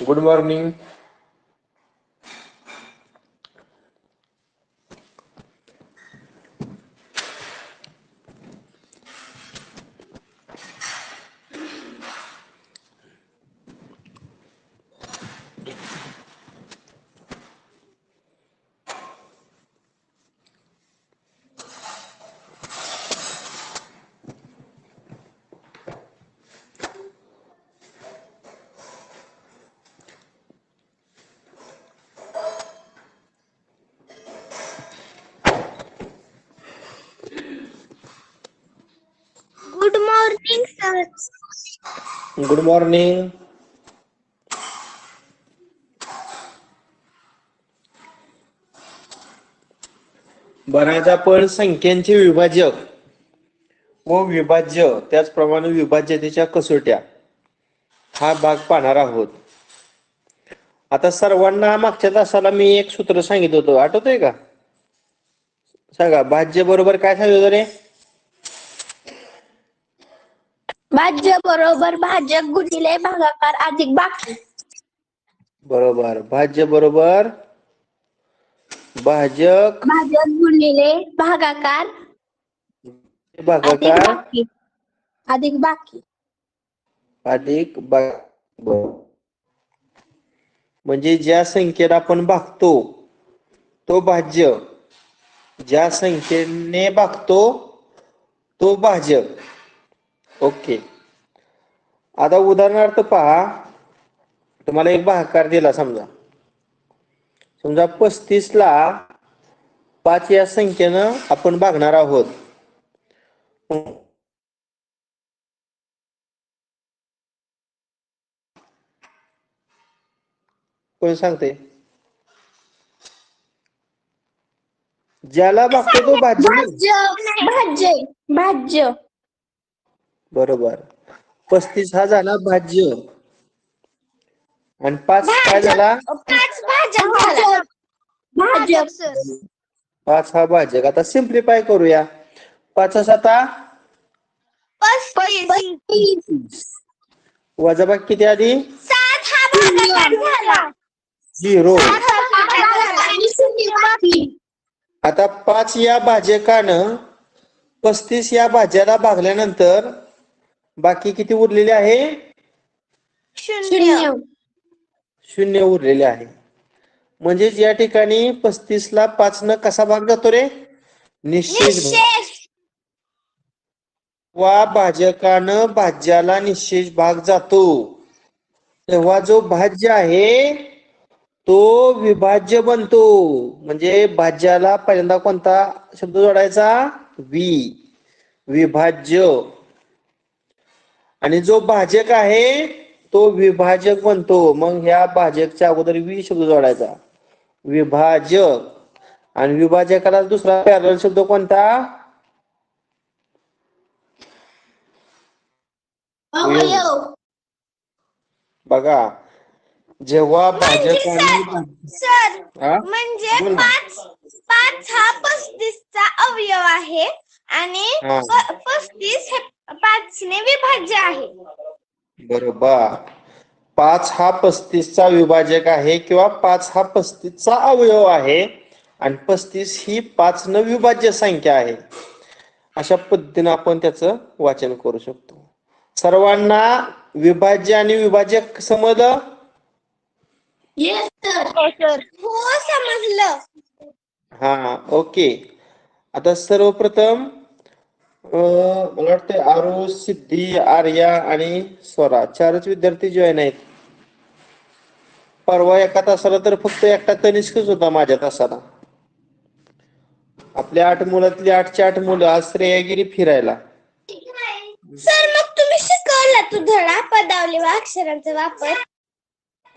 Good morning. Good morning sir. Good morning. बऱ्याच आपण संख्यांचे विभाजक व विभाज्य त्याचप्रमाणे विभाज्यतेच्या कसोट्या हा भाग पाहणार आहोत. आता सर्वांना मागच्या तासाला मी एक सूत्र सांगितलं होतं, आठवतंय का? सांगा, भाज्य बरोबर काय सांगितलं रे? भाज्य बरोबर भाजक गुणिले भागाकार अधिक बाकी. बरोबर. भाज्य बरोबर भाजक भाजक गुणिले भागाकार अधिक भागाकार बाकी अधिक बाकी. अधिक म्हणजे ज्या संख्येला आपण भागतो तो भाज्य, ज्या संख्येने भागतो तो भाजक. ओके. आता उदाहरणार्थ पहा, तुम्हाला एक भागाकार दिला. समजा 35 ला 5 या संख्येनं आपण भागणार आहोत. कोण सांगते? ज्याला भागतो तो भाज्य. भाज्य भाज्य. बरोबर. 35 हा झाला भाज्य आणि 5 काय झाला? 5 भाजक. भाजक सर. 5 हा भाजक. आता सिम्प्लिफाय करूया. 5 आता 35 वजाबाकी किती आधी? 7 हा भागाकार झाला. 0. बाकी. आता 5 या भाजकानं 35 या भाज्याला भागल्यानंतर बाकी किती उरलेले आहे? 0 उरलेले आहे. म्हणजेच या ठिकाणी 35 ला 5 न कसा भाग जातो रे? निश्चित. वा भाजकानं भाज्याला निश्चित भाग जातो, तेव्हा जो भाज्य आहे तो विभाज्य बनतो. म्हणजे भाज्याला पहिल्यांदा कोणता शब्द जोडायचा? विभाज्य. आणि जो भाजक आहे तो विभाजक बनतो. मग ह्या भाजकच्या अगोदर शब्द जोडायचा, विभाजक. आणि विभाजकाला दुसरा पॅरलल शब्द कोणता? बघा, जेव्हा भाजक सर म्हणजे 5 हा 35 चा अवयव आहे आणि 35 हे 5 ने विभाज्य आहे. बरोबर. 5 हा 35 चा विभाजक आहे किंवा 5 हा 35 चा अवयव आहे आणि 35 ही 5 न विभाज्य संख्या आहे. अशा पद्धतीने आपण त्याचं वाचन करू शकतो. सर्वांना विभाज्य आणि विभाजक समजलं? हो समजलं. हा, ओके. आता सर्वप्रथम मला वाटतं आरू, सिद्धी, आर्या आणि स्वरा 4च विद्यार्थी जॉईन आहेत. परवा एका तासाला तर फक्त एकटा तनिष्कच होता माझ्या तासाला. आपल्या 8 मुलातली 8ची 8 मुलं आज श्रेया गेली फिरायला. सर मग तुम्ही शिकवला तो धडा पदावली व अक्षरांचा वापर?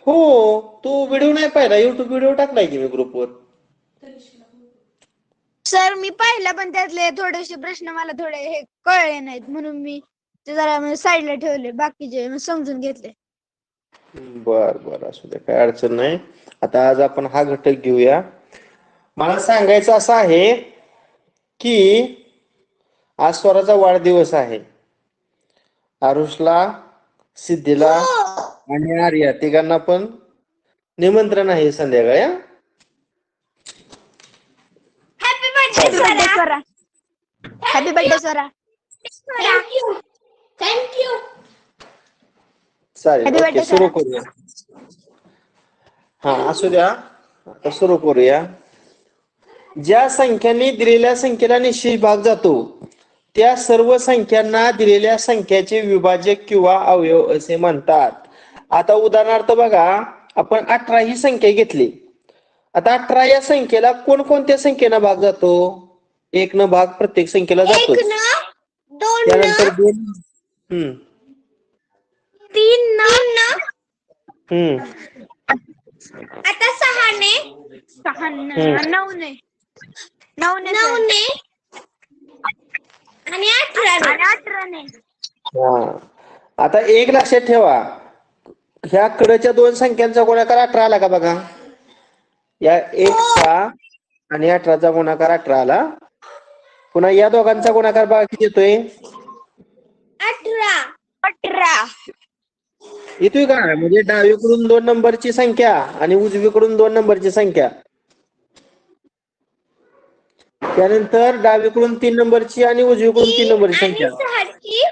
हो, तो व्हिडिओ नाही पाहिला? युट्यूब व्हिडिओ टाकलाय की मी ग्रुपवर. सर मी पाहिला, पण त्यातले थोडेसे प्रश्न मला थोडे हे कळले नाहीत, म्हणून मी ते जरा साईडला ठेवले. बाकीचे मी समजून घेतले. बर, असू दे, काय अडचण नाही. आता आज आपण हा घटक घेऊया. मला सांगायचं असं आहे की आज स्वराचा वाढदिवस आहे. आरुषला, सिद्धीला आणि आर्या तिघांना पण निमंत्रण आहे संध्याकाळी हा? Happy birthday Swara. Happy birthday Swara. Thank you. चालेल Happy ओके birthday, सुरू स्वरा. करूया. हा असू द्या आता सुरू करूया. ज्या संख्यांनी दिलेल्या संख्येला निश्चित भाग जातो त्या सर्व संख्यांना दिलेल्या संख्याचे विभाजक किंवा अवयव असे म्हणतात. आता उदाहरणार्थ बघा आपण 18 ही संख्या घेतली. आता 18 या संख्येला कोणकोणत्या संख्येला भाग जातो? 1 न भाग प्रत्येक संख्येला जातो. 1 न 2 त्यानंतर न 2 3 न 3 न हम्म आता 6 ने 6 9 ने 9 ने 9 ने आणि 18 ने. 18 ने. हा आता एक लक्षात ठेवा ह्या कडच्या दोन संख्यांचा गुणाकार 18 आला का बघा. या 1चा आणि 18चा गुणाकार 18 आला. पुन्हा या दोघांचा गुणाकार बघा किती येतोय 18 येतोय का? म्हणजे डावीकडून 2 नंबरची संख्या आणि उजवीकडून 2 नंबरची संख्या. त्यानंतर डावीकडून 3 नंबरची आणि उजवीकडून 3 नंबरची संख्या. आणि 6ची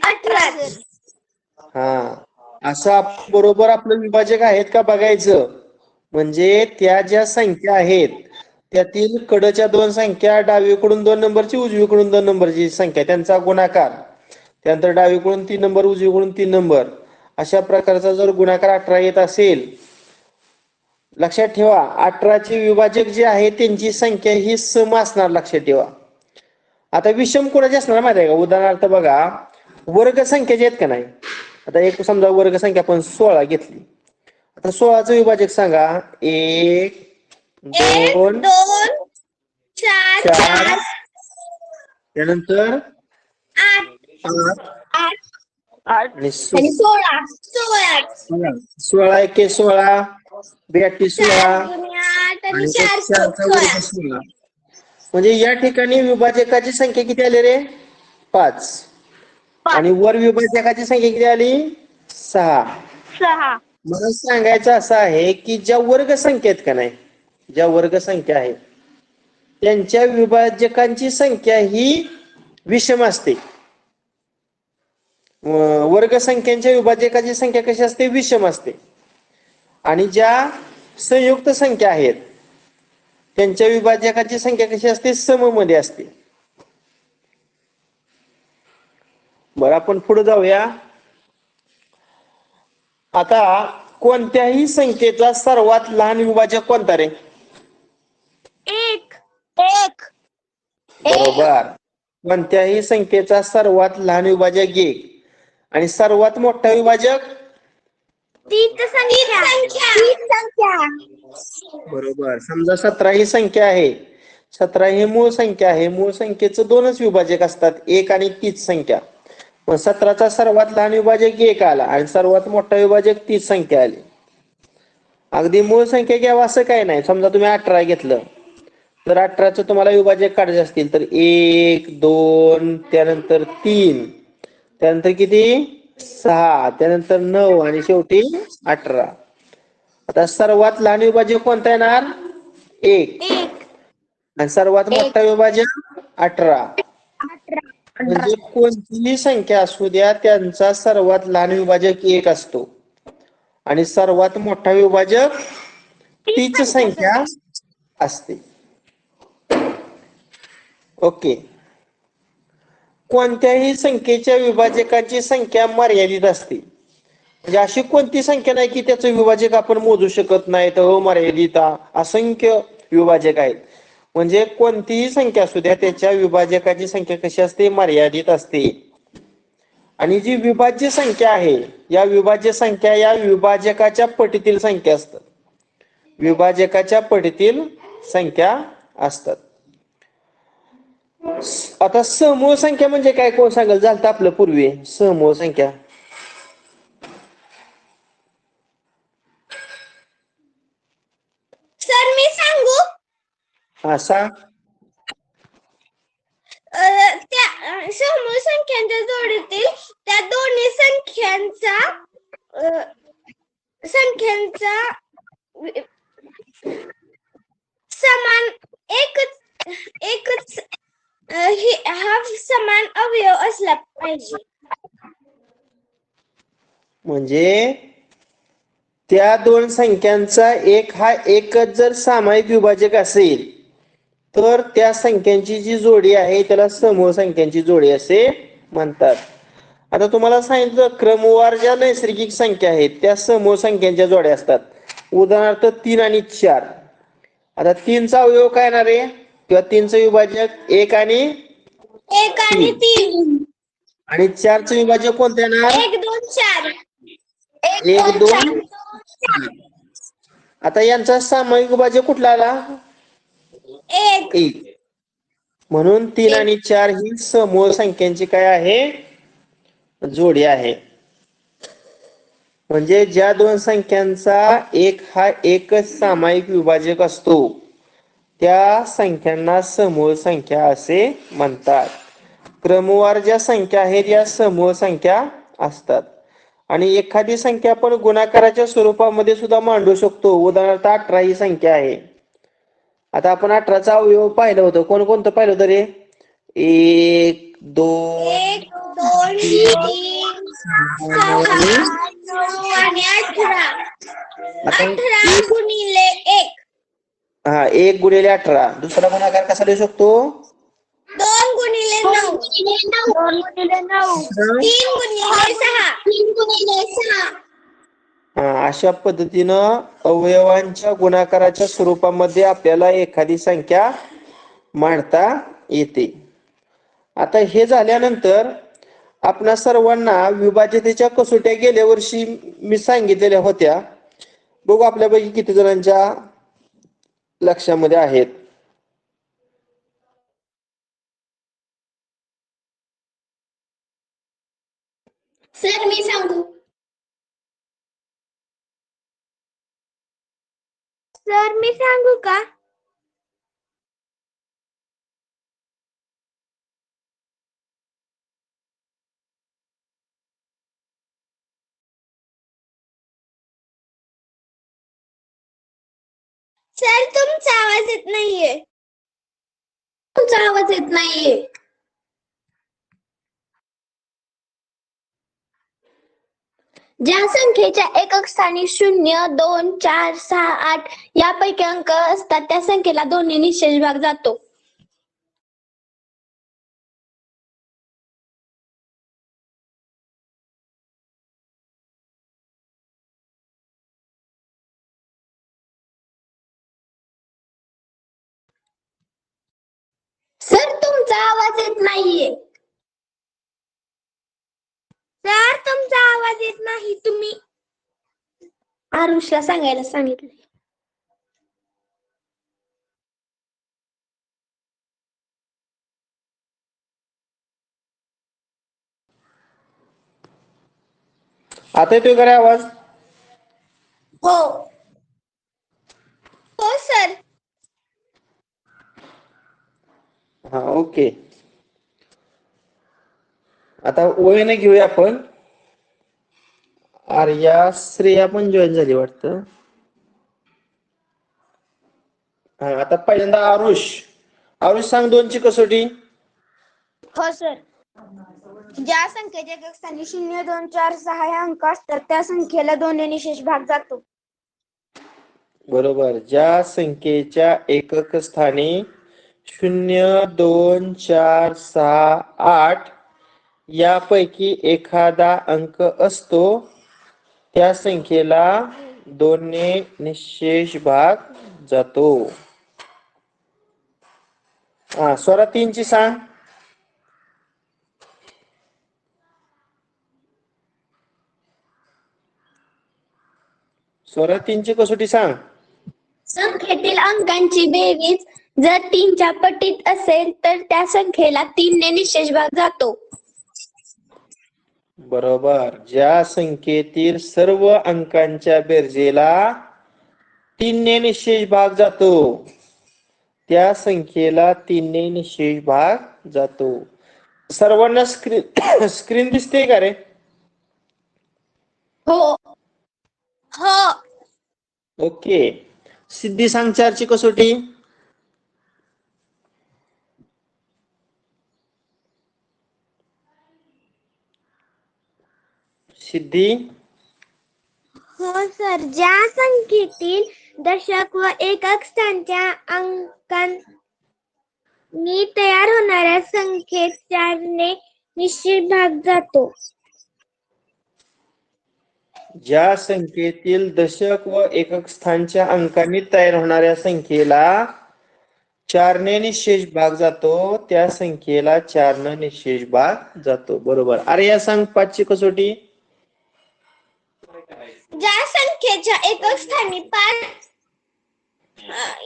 18. हा असं बरोबर आपलं विभाजक आहेत का बघायचं. म्हणजे त्या ज्या संख्या आहेत त्यातील कडच्या दोन संख्या डावीकडून 2 नंबरची उजवीकडून 2 नंबरची संख्या त्यांचा गुणाकार. त्यानंतर डावीकडून 3 नंबर उजवीकडून 3 नंबर अशा प्रकारचा जर गुणाकार 18 येत असेल लक्षात ठेवा 18 चे विभाजक जे आहे त्यांची संख्या ही सम असणार लक्षात ठेवा. आता विषम कोणाची असणार माहिती आहे का? उदाहरणार्थ बघा वर्ग संख्या जे आहेत का नाही. आता एक समजा वर्ग संख्या आपण 16 घेतली. आता 16चं विभाजक सांगा 1 2 1 2 4 4 त्यानंतर 8 8 8 आणि आणि 16 16 एके 16 बेअट्टी 16 8 आणि 4 16. म्हणजे या ठिकाणी विभाजकाची संख्या किती आली रे 5 आणि वर विभाजकाची संख्या किती आली 6. मला सांगायचं असं आहे की ज्या वर्ग संख्या आहेत का नाही ज्या वर्ग संख्या आहेत त्यांच्या विभाजकांची संख्या ही विषम असते. वर्ग संख्यांच्या विभाजकाची संख्या कशी असते विषम असते. आणि ज्या संयुक्त संख्या आहेत त्यांच्या विभाजकाची संख्या कशी असते सममध्ये असते. बरं आपण पुढे जाऊया. आता कोणत्याही संख्येचा सर्वात लहान विभाजक कोणता रे? 1 बरोबर. कोणत्याही संख्येचा सर्वात लहान विभाजक 1 आणि सर्वात मोठा विभाजक 3 संख्या. बरोबर. समजा 17 ही संख्या आहे 17 ही मूळ संख्या आहे. मूळ संख्येचं दोनच विभाजक असतात 1 आणि 30 संख्या. मग 17चा सर्वात लहान विभाजक 1 आला आणि सर्वात मोठा विभाजक 30 संख्या आली. अगदी मूळ संख्या घ्यावं असं काही नाही. समजा तुम्ही 18 घेतलं तर 18चं तुम्हाला विभाजक काढायचे असतील तर 1 2 त्यानंतर 3 त्यानंतर किती 6 त्यानंतर 9 आणि शेवटी 18. आता सर्वात लहान विभाजक कोणता येणार 1 आणि सर्वात मोठा विभाजक 18. म्हणजे कोणतीही संख्या असू द्या त्यांचा सर्वात लहान विभाजक 1 असतो आणि सर्वात मोठा विभाजक तीच संख्या असते. ओके. कोणत्याही संख्येच्या विभाजकाची संख्या मर्यादित असते. म्हणजे अशी कोणती संख्या नाही की त्याचं विभाजक आपण मोजू शकत नाही तर अमर्यादित असंख्य विभाजक आहेत. म्हणजे कोणतीही संख्या असू द्या त्याच्या विभाजकाची संख्या कशी असते मर्यादित असते. आणि जी विभाज्य संख्या आहे या विभाज्य संख्या या विभाजकाच्या पटीतील संख्या असतात. विभाजकाच्या पटीतील संख्या असतात. आता समूह संख्या म्हणजे काय कोण सांगेल? झालं आपलं पूर्वी समूह संख्या. सर मी सांगू असा त्या समूह संख्यांच्या जोडीतील त्या दोन्ही संख्यांचा संख्यांचा समान एकच एकच हा समान अवयव असला पाहिजे. म्हणजे त्या दोन संख्यांचा हा एकच जर सामायिक विभाजक असेल तर त्या संख्यांची जी जोडी आहे त्याला समूह संख्यांची जोडी असे म्हणतात. आता तुम्हाला सांगितलं क्रमवार ज्या नैसर्गिक संख्या आहेत त्या समूह संख्यांच्या जोड्या असतात. उदाहरणार्थ 3 आणि 4. आता 3चा अवयव काय येणार आहे किंवा 3चं विभाजक 1 आणि 3 आणि 4चं विभाजक कोणतं येणार? 1 2 4 1 2 4. आता यांचा सामायिक विभाजक कुठला आला? 1. म्हणून 3 आणि 4 ही समूह संख्यांची काय आहे? जोडी आहे. म्हणजे ज्या दोन संख्यांचा हा एकच सामायिक विभाजक असतो त्या संख्यांना समूह संख्या असे म्हणतात. क्रमवार ज्या संख्या आहेत या समूह संख्या असतात. आणि एखादी संख्या आपण गुणाकाराच्या स्वरूपामध्ये सुद्धा मांडू शकतो. उदाहरणार्थ 18 ही संख्या आहे. आता आपण 18चा अवयव पाहिलं होतं. कोणकोणतं पाहिलं होतं रे? 1 2 1 2 3 6 9 आणि 18 18 गुणिले 1 हा 1 गुणिले 18. दुसरा गुणाकार कसा लिहू शकतो? 2 गुणिले 9 2 गुणिले 9 3 गुणिले 6 3 गुणिले 6. अशा पद्धतीनं अवयवांच्या गुणाकाराच्या स्वरूपामध्ये आपल्याला एखादी संख्या मांडता येते. आता हे झाल्यानंतर आपणा सर्वांना विभाज्यतेच्या कसोट्या गेल्या वर्षी मी सांगितलेल्या होत्या. बघू आपल्यापैकी किती जणांच्या लक्षामध्ये आहेत. सर मी सांगू? सर मी सांगू का? सर तुमचा आवाज येत नाहीये. तुमचा आवाज येत नाहीये. ज्या संख्येच्या एकक स्थानी 0 2 4 6 8 यापैकी अंक असतात त्या संख्येला 2 ने निशेष भाग जातो. सर तुमचा आवाज येत नाहीये. सर तुमचा आवाज येत नाही. तुम्ही आरुषला सांगायला सांगितले. आता येतोय का रे आवाज? हो हो सर. हा ओके. आता ओळीने घेऊया आपण. आर्या श्रेया पण जॉईन झाली वाटतं. हा आता पहिल्यांदा आरुष सांग 2ची कसोटी. हो सर. ज्या संख्येच्या एकक स्थानी 0 2 4 6 हे अंक असतात त्या संख्येला 2 ने निशेष भाग जातो. बरोबर. ज्या संख्येच्या एकक स्थानी 0 2 4 6 8 यापैकी एखादा अंक असतो त्या संख्येला 2 ने निशेष भाग जातो. स्वरा 3ची सांग. स्वरा 3ची कसोटी सांग. संख्येतील अंकांची बेरीज जर 3च्या पटीत असेल तर त्या संख्येला 3 ने निशेष भाग जातो. बरोबर. ज्या संख्येतील सर्व अंकांच्या बेरजेला 3 ने निशेष भाग जातो त्या संख्येला 3 ने निशेष भाग जातो. सर्वांना स्क्रीन दिसते का रे? हो. हो. ओके. सिद्धी सांग 4ची कसोटी. सिद्धी. हो सर, ज्या संख्येतील दशक व एकक स्थानच्या अंकांनी तयार होणाऱ्या संख्येत 4ने निश्चित भाग जातो. ज्या संख्येतील दशक व एकक स्थानच्या अंकांनी तयार होणाऱ्या संख्येला 4ने निशेष भाग जातो, त्या संख्येला 4 निशेष भाग जातो. बरोबर. अरे या सांग 5ची कसोटी. ज्या संख्येच्या एकक स्थानी 5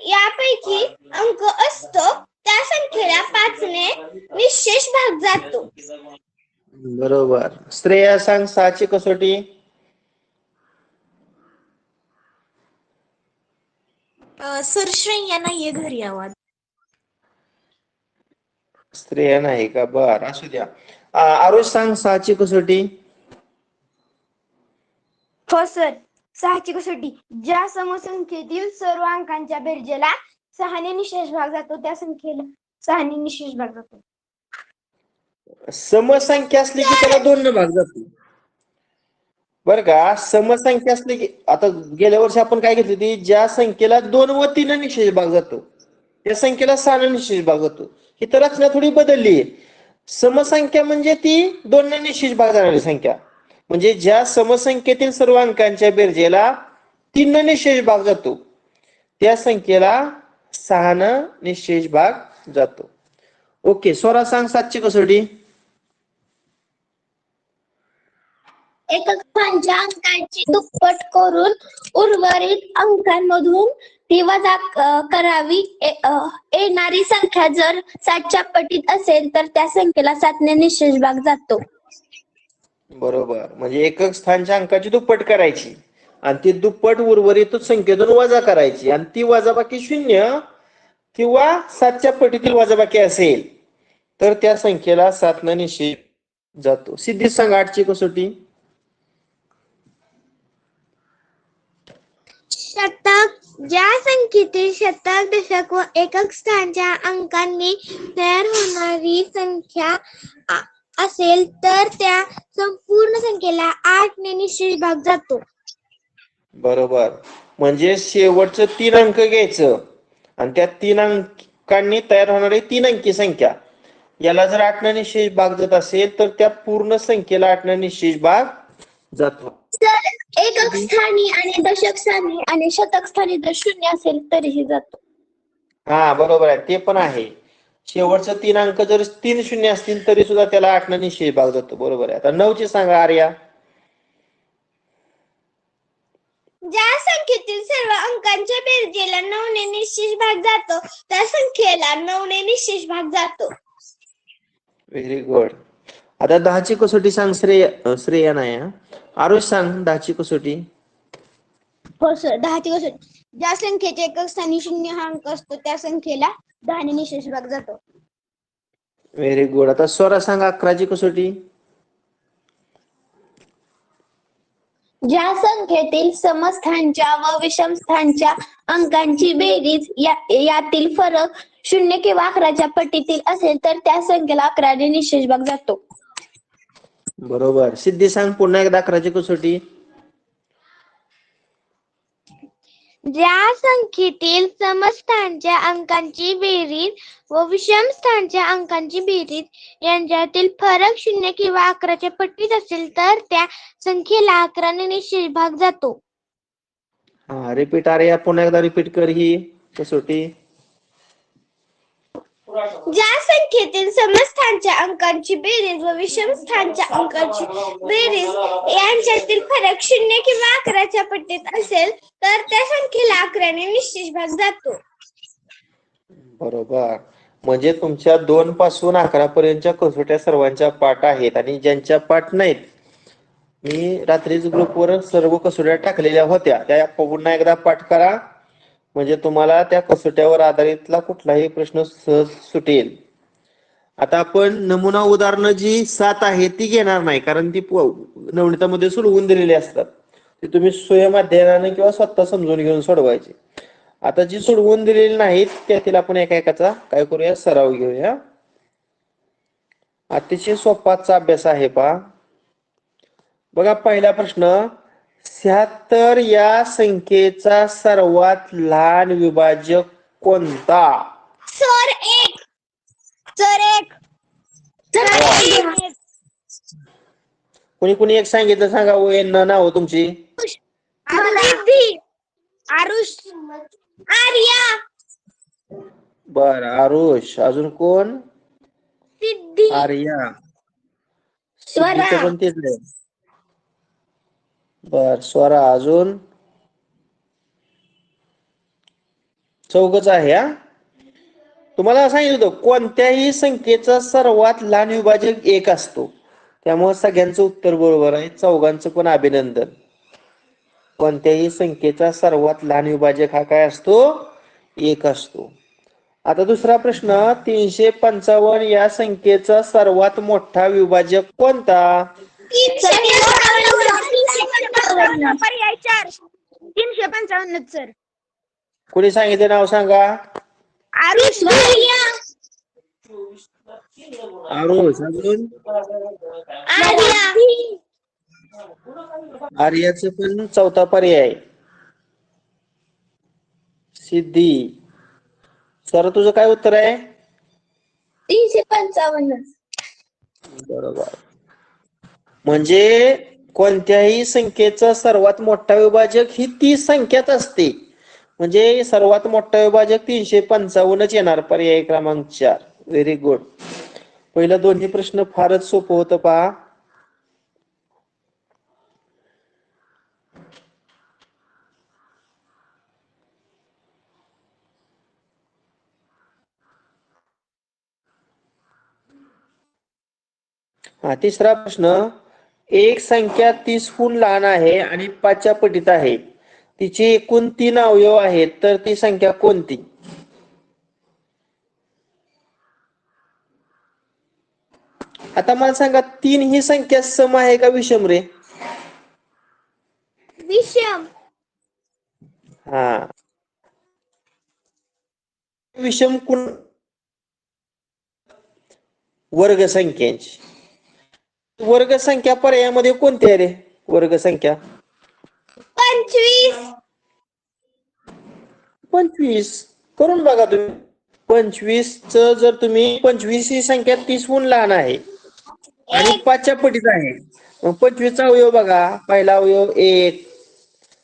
यापैकी अंक असतो त्या संख्येला 5ने निशेष भाग जातो. बरोबर. श्रेया सांग 6ची कसोटी. सर, श्रेया नाहीये घरी. आवाज श्रेया नाही का? बर, असू द्या. आरुष सांग 6ची कसोटी. हो सर, 6ची कसोटी. ज्या समसंख्येतील सर्व अंकांच्या बेरजेला 6ने निशेष भाग जातो त्या संख्येला 6ने निशेष भाग जातो. समसंख्या असली की त्याला 2 भाग जातो. बर का? समसंख्या असली की, आता गेल्या वर्षी आपण काय घेतली होती, ज्या संख्येला 2 व 3 निशेष भाग जातो त्या संख्येला 6 निशेष भाग जातो. ही तर रचना थोडी बदलली. समसंख्या म्हणजे ती 2 निशेष भाग जाणारी संख्या. म्हणजे ज्या समसंख्येतील सर्व अंकांच्या बेरजेला 3 निशेष भाग जातो त्या संख्येला 6 निशेष भाग जातो. ओके. स्वरा सांग 7ची कसोटी. एकक स्थानच्या अंकांची दुप्पट करून उर्वरित अंकांमधून ती वजा करावी. येणारी संख्या जर 7च्या पटीत असेल तर त्या संख्येला 7ने निशेष भाग जातो. बरोबर. म्हणजे एकक स्थानच्या अंकाची दुप्पट करायची आणि ती दुप्पट उर्वरित संख्येतून वजा करायची आणि ती वजाबाकी 0 किंवा 7च्या पटीतील वजाबाकी असेल तर त्या संख्येला 7ने निशेष जातो. सिद्धी सांग 8ची कसोटी. शतक. ज्या संख्येतील शतक, दशक व एकक स्थानच्या अंकांनी तयार होणारी संख्या असेल तर त्या संपूर्ण संख्येला 8ने निशेष भाग जातो. बरोबर. म्हणजे शेवटचं 3 अंक घ्यायचं आणि त्या 3 अंकांनी तयार होणारी 3 अंकी संख्या याला जर 8ने निशेष भाग जात असेल तर त्या पूर्ण संख्येला 8ने निशेष भाग जातो. जर एकक स्थानी आणि दशक स्थानी आणि शतक स्थानी जर 0 असेल तरीही जातो. हा, बरोबर आहे. ते पण आहे. शेवटचं 3 अंक जर 3 शून्य असतील तरी सुद्धा त्याला 8ने निशेष भाग जातो. बरोबर आहे. आता 9ची सांगा आर्या. ज्या संख्येतील सर्व अंकांच्या बेरजेला 9ने निशेष भाग जातो त्या संख्येला 9ने निशेष भाग जातो. Very good. आता 10ची कसोटी सांग. श्रेया नाही. आरुष सांग 10ची कसोटी. हो सर, 10ची कसोटी. ज्या संख्येच्या एकक स्थानी 0 हा अंक असतो त्या संख्येला 10ने निशेष भाग जातो. Very good. आता स्वरा सांग 11ची कसोटी. ज्या संख्येतील समस्थानच्या व विषमस्थानच्या अंकांची बेरीज यातील फरक 0 किंवा 11च्या पटीतील असेल तर त्या संख्येला 11ने निशेष भाग जातो. बरोबर. सिद्धी सांग पुन्हा एकदा 11ची कसोटी. ज्या संख्येतील समस्थानच्या अंकांची बेरीज व विषमस्थानच्या अंकांची बेरीज यांच्यातील फरक 0 किंवा 11च्या पटीत असेल तर त्या संख्येला 11ने निशेष भाग जातो. हा, रिपीट आर्या. पुन्हा एकदा रिपीट कर ही कसोटी. ज्या संख्येतील समस्थानच्या अंकांची बेरीज व विषमस्थानच्या अंकांची बेरीज यांच्यातील फरक 0 किंवा 11च्या पटीत असेल तर त्या संख्येला 11ने निशेष भाग जातो. बरोबर. म्हणजे तुमच्या 2 पासून 11 पर्यंतच्या कसोट्या सर्वांच्या पाठ आहेत आणि ज्यांच्या पाठ नाहीत, मी रात्रीच ग्रुपवर सर्व कसोट्या टाकलेल्या होत्या, त्या पुन्हा एकदा पाठ करा. म्हणजे तुम्हाला त्या कसोट्यावर आधारितला कुठलाही प्रश्न सहज सुटेल. आता आपण नमुना उदाहरणं जी 7 आहेत ती घेणार नाही, कारण ती नवनीतामध्ये सोडवून दिलेली असतात. ती तुम्ही स्वयंअध्ययनाने किंवा स्वतः समजून घेऊन सोडवायची. आता जी सोडवून दिलेली नाहीत त्यातील आपण एका एकाचा काय करूया, सराव घेऊया. अतिशय सोपाचा अभ्यास आहे पहा. बघा पहिला प्रश्न, 76 या संख्येचा सर्वात लहान विभाजक कोणता? सर एक. कोणी कोणी एक सांगितलं सांगा हो, यांना नाव तुमची. आरुष. आर्या. बर, आरुष. अजून कोण? सिद्धी. आर्या. स्वरा. सिद्धीचं पण तेच आहे. बर, स्वरा. अजून चौघच आहे. हा, तुम्हाला सांगितलं होतं कोणत्याही संख्येचा सर्वात लहान विभाजक 1 असतो. त्यामुळे सगळ्यांचं उत्तर बरोबर आहे. चौघांचं पण अभिनंदन. कोणत्याही संख्येचा सर्वात लहान विभाजक हा काय असतो? 1 असतो. आता दुसरा प्रश्न, 355 या संख्येचा सर्वात मोठा विभाजक कोणता? 355 सर. कोणी सांगितलं नाव सांगा. आरुष. आरुष. अजून आर्या. आर्याचं पण चौथा पर्याय. सिद्धी. सर तुझं काय उत्तर आहे? 355. बरोबर. म्हणजे कोणत्याही संख्येचा सर्वात मोठा विभाजक ही ती संख्याच असते. म्हणजे सर्वात मोठा विभाजक 355च येणार. पर्याय क्रमांक 4. Very good. पहिलं दोन्ही प्रश्न फारच सोपं होतं पहा. हा, तिसरा प्रश्न, एक संख्या 30 लहान आहे आणि 5च्या पटीत आहे. तिचे एकूण 3 अवयव आहेत, तर ती संख्या कोणती? आता मला सांगा, 3 ही संख्या सम आहे का विषम रे? विषम. हा, विषम कोण? वर्ग संख्यांची. वर्ग संख्या पर्यायामध्ये कोणती आहे रे? वर्ग संख्या 25. 25. करून बघा तुम्ही. 25 जर तुम्ही 25 ही संख्या 30 लहान आहे आणि 5च्या पटीत आहे, मग 25 चा अवयव बघा. पहिला अवयव 1,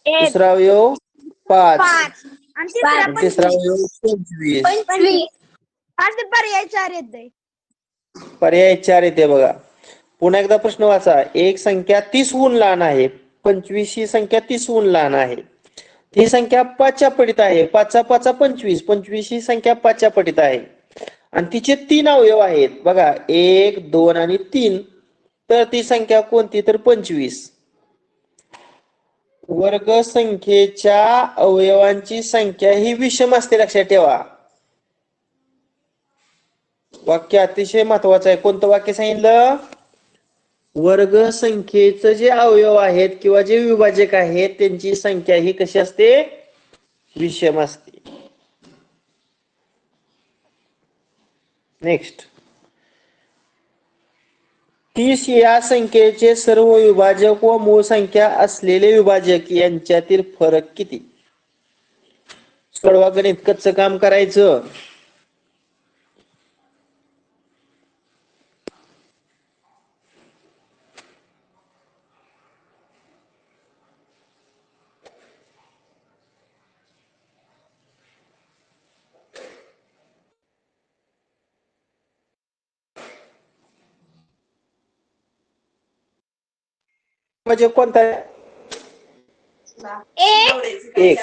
दुसरा अवयव 5 आणि तिसरा अवयव 25. पर्याय 4 येते. पर्याय 4 येते बघा. पुन्हा एकदा प्रश्न वाचा. एक संख्या 30 लहान आहे, 25 ही संख्या 30 लहान आहे. ही संख्या 5च्या पटीत आहे. 5 5 25. 25 ही संख्या 5च्या पटीत आहे आणि तिचे 3 अवयव आहेत बघा, 1, 2 आणि 3. तर ती संख्या कोणती? तर 25. वर्ग संख्येच्या अवयवांची संख्या ही विषम असते, लक्षात ठेवा. वाक्य अतिशय महत्वाचं आहे. कोणतं वाक्य सांगितलं? वर्ग संख्येचं जे अवयव आहेत किंवा जे विभाजक आहेत त्यांची संख्या ही कशी असते? विषम असते. नेक्स्ट, 30 या संख्येचे सर्व विभाजक व मूळ संख्या असलेले विभाजक यांच्यातील फरक किती? सोडवा गणित, कच्चं काम करायचं. म्हणजे कोणता? 1.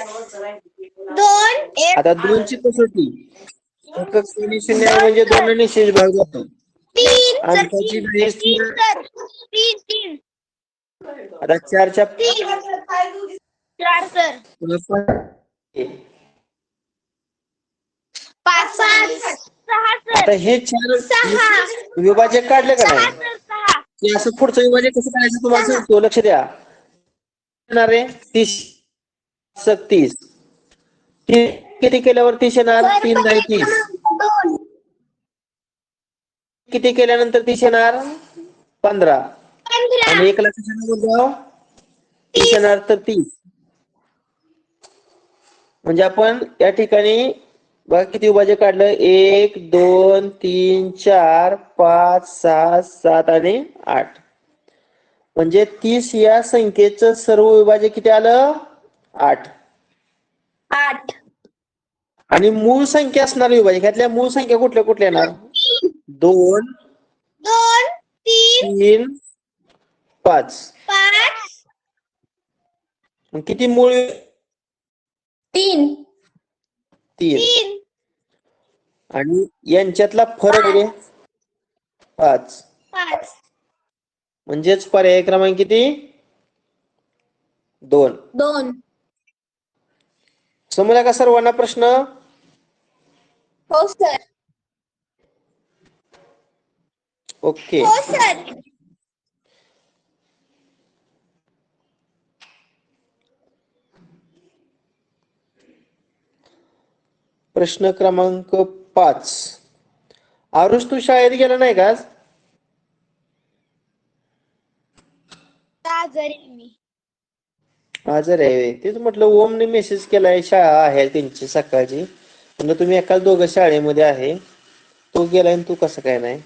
2. आता 2ची कसोटी कोणी शून्य आहे म्हणजे 2 निश्चित भाग जातो. 3. अंकाची बेरीज 3. आता 4च्या 4 सर. 5 6 सर. आता हे चार विभाजक काढले का नाही ते असं पुढचं विभाजक कसं करायचं तुम्हाला सांगतो, लक्ष द्या. येणार आहे 30 30 किती केल्यावर 30 येणार? 3 10 30. किती केल्यानंतर 30 येणार? 15. आणि 1 ला कशाने 30 येणार तर 30. म्हणजे आपण या ठिकाणी बघा किती विभाजक काढलं, 1 2 3 4 5 6 7 आणि 8. म्हणजे 30 या संख्येचं सर्व विभाजक किती आलं? 8. आणि मूळ संख्या असणार विभाजक, यातल्या मूळ संख्या कुठल्या कुठल्या येणार? 2 3 5. किती मूळ? 3. 3. आणि यांच्यातला फरक आहे 5. म्हणजेच पर्याय क्रमांक किती? 2. समजला का सर्वांना प्रश्न? हो सर. ओके. हो सर. प्रश्न क्रमांक 5. आरुष तू शाळेत गेला नाही का आज? आजारी आहे. तेच म्हटलं ओमने मेसेज केलाय शाळा आहे त्यांची सकाळची. म्हणजे तुम्ही एकाच दोघं शाळेमध्ये आहे. तो गेलाय आणि तू कसं काय नाही?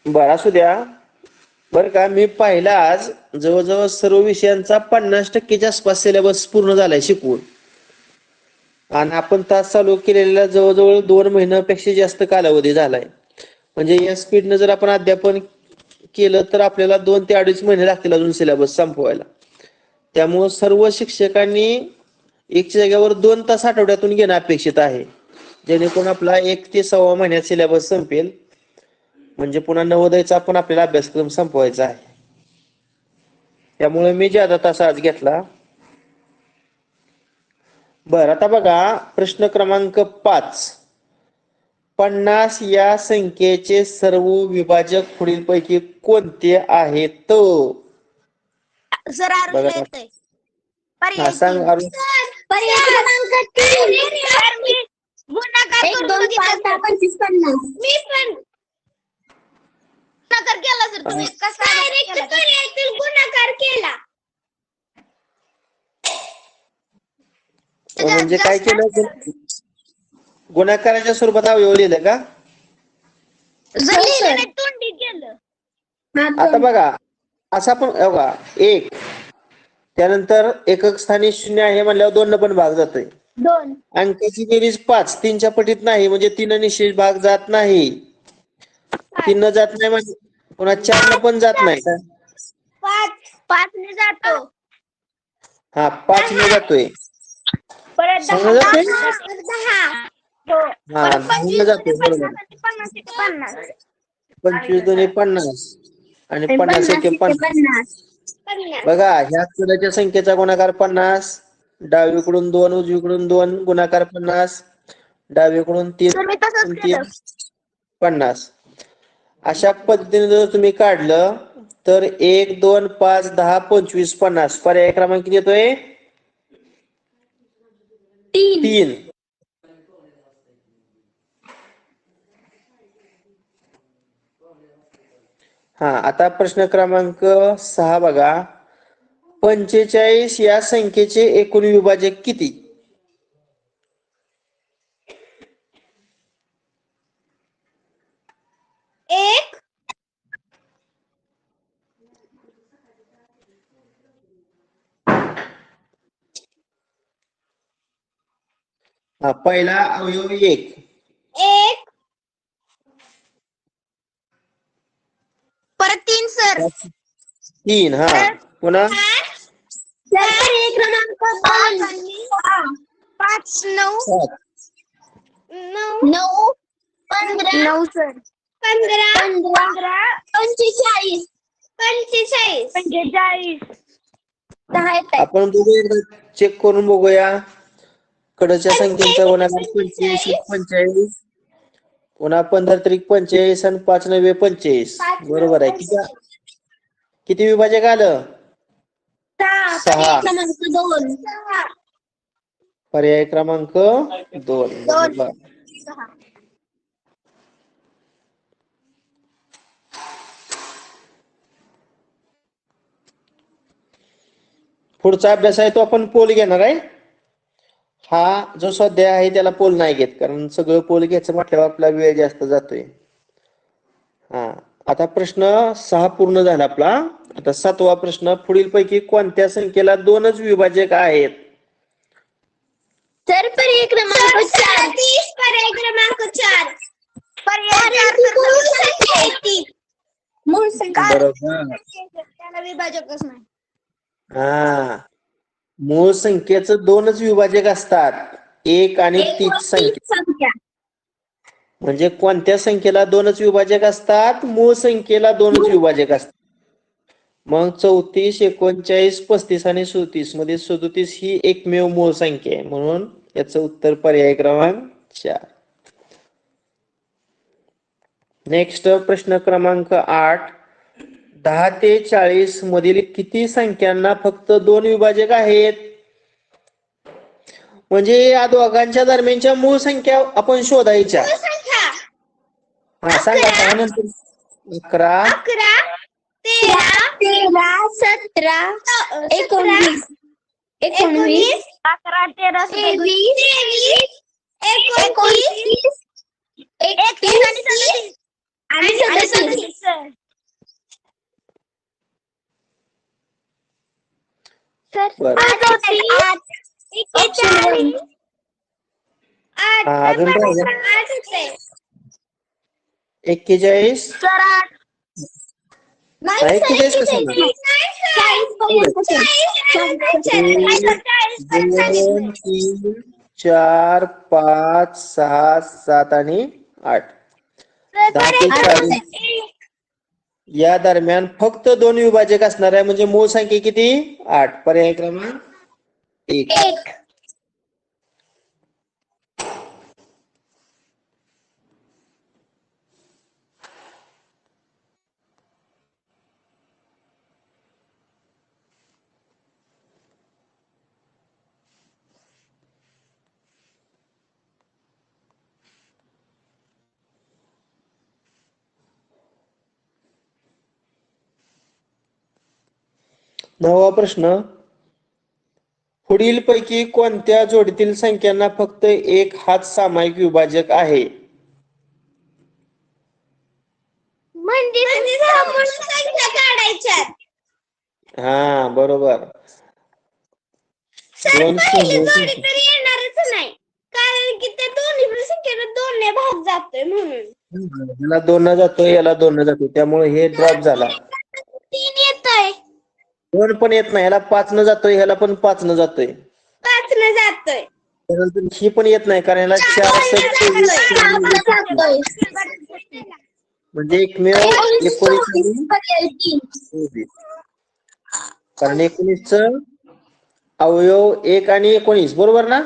बरं असू द्या. बरं का, मी पाहिला आज जवळजवळ सर्व विषयांचा 50% आसपास सिलेबस पूर्ण झालाय शिकवून. आणि आपण तास चालू केलेला जवळजवळ 2 महिन्यापेक्षा जास्त कालावधी झालाय. म्हणजे या स्पीडनं जर आपण अध्यापन केलं तर आपल्याला 2 ते 2.5 महिने लागतील अजून सिलेबस संपवायला. त्यामुळे सर्व शिक्षकांनी एकच्या जागेवर 2 तास आठवड्यातून घेणं अपेक्षित आहे, जेणेकरून आपला 1 ते 1.25 महिन्यात सिलेबस संपेल. म्हणजे पुन्हा नवोदयचा पण आपल्याला अभ्यासक्रम संपवायचा आहे. त्यामुळे मी ज्यादा तास आज घेतला. बरं आता बघा प्रश्न क्रमांक 5. 50 या संख्येचे सर्व विभाजक पुढीलपैकी कोणते आहेत? सर बघा सांग अरुण. पर्याय क्रमांक 3. गुणाकार 1 2 5 10 25 50. मी पण गुणाकार केला सर. तुम्ही कसा डायरेक्ट पर्यायातील गुणाकार केला? म्हणजे काय केलं? गुणाकाराच्या स्वरूपात अवयव लिहिले का? तोंडी केलं. आता बघा असं आपण बघा 1 त्यानंतर एकक स्थानी 0 आहे म्हणल्यावर 2 न पण भाग जातोय. 2. अंकाची बेरीज 5 3च्या पटीत नाही म्हणजे 3 निशेष भाग जात नाही. 3 न जात नाही म्हणजे पुन्हा 4 न पण जात नाही का? 5 ने जातो. हा 5 न जातोय. परत 10 10 जातोय. 10. हा 10 न जातोय बरोबर. 25 दुणे 50 आणि 50 एके 50. बघा ह्या चलाच्या संख्येचा गुणाकार 50. डावीकडून 2 उजवीकडून 2 गुणाकार 50. डावीकडून 3 3 50. अशा पद्धतीने जर तुम्ही काढलं तर 1 2 5 10 25 50. पर्याय क्रमांक किती येतोय? 3. हा आता प्रश्न क्रमांक 6 बघा. 45 या संख्येचे एकूण विभाजक किती? हा पहिला अवयव 1. परत 3 सर. 3 हा पुन्हा पर्याय क्रमांक 5 9 7. 9 15 9 सर. 15 45 10. आपण बघू एकदा चेक करून बघूया. कडच्या संख्येचा गुणाकार 25 45 पुन्हा 15 त्रिक 45 आणि 5 नव्वे 45. बरोबर आहे. किती विभाजक आलं? 6. क्रमांक 2. पर्याय क्रमांक 2. बरोबर. पुढचा अभ्यास आहे तो आपण पोल घेणार आहे. हा जो स्वाध्याय आहे त्याला पोल नाही घेत, कारण सगळं पोल घ्यायचं म्हटल्यावर आपला वेळ जास्त जातोय. हा, आता प्रश्न 6 पूर्ण झाला आपला. आता 7वा प्रश्न. पुढील पैकी कोणत्या संख्येला 2च विभाजक आहेत? तर पर्याय क्रमांक 4. पर्याय क्रमांक 4. मूळ संख्या. बरोबर. त्याला विभाजकच नाही. हा, मूळ संख्येचं 2च विभाजक असतात, 1 आणि 30 संख्या. म्हणजे कोणत्या संख्येला 2च विभाजक असतात? मूळ संख्येला 2च विभाजक असतात. मग 34, 39, 35 आणि 37 मध्ये 37 ही एकमेव मूळ संख्या आहे, म्हणून याचं उत्तर पर्याय क्रमांक 4. नेक्स्ट प्रश्न क्रमांक 8. 10 ते 40 मधील किती संख्यांना फक्त 2 विभाजक आहेत? म्हणजे या दोघांच्या दरम्यानच्या मूळ संख्या आपण शोधायच्या. हा, सांगा. 11, 13, 17, 19, 19, 11, 13, 23, 29, 31 आणि 37. बरं. अजून राहिलं 41. 41 कसं नाही? 2, 3, 4, 5, 6, 7 आणि 8. 10 ते 40 या दरम्यान फक्त 2 विभाजक असणार आहे, म्हणजे मूळ संख्या किती? 8. पर्याय क्रमांक 1. नववा प्रश्न. पुढील पैकी कोणत्या जोडीतील संख्यांना फक्त एक हाच सामायिक विभाजक आहे? म्हणजे मूळ संख्या काढायच्या. हा, बरोबर. दोन पहिली समूह जोडी संख्या. तर येणारच नाही, कारण की त्या दोन्ही संख्येला 2 ने भाग जातोय म्हणून. याला 2 न जातोय, याला 2 न जातोय, त्यामुळे हे ड्रॉप झाला. 3 येतोय. 2 पण येत नाही, याला 5 न जातोय, ह्याला पण 5 न जातोय. 5 ने जातोय. परंतु ही पण येत नाही, कारण याला 4 म्हणजे एकमेव 19 आणि 24. कारण 19च अवयव 1 आणि 19, बरोबर ना?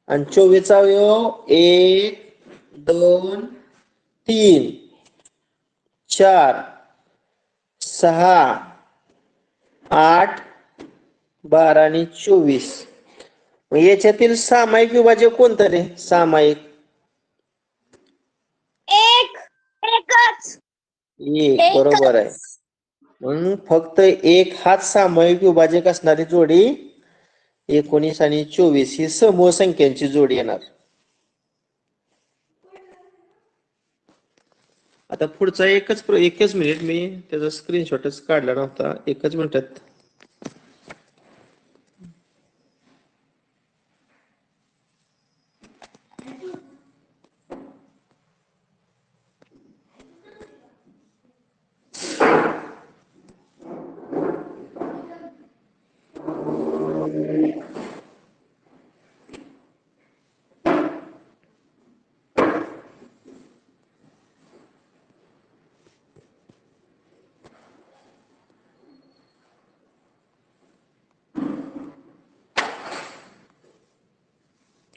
आणि 24चा अवयव 1, 2, 3, 4, 6, 8, 12 आणि 24. याच्यातील सामायिक विभाजक कोणतं रे? सामायिक 1. एकच. 1. बरोबर आहे. म्हणून फक्त 1 हाच सामायिक विभाजक असणारी जोडी 19 आणि 24 ही समूह संख्यांची जोडी येणार. आता पुढचा एकच मिनिट, मी त्याचा स्क्रीनशॉटच काढला नव्हता. एकच मिनिटात.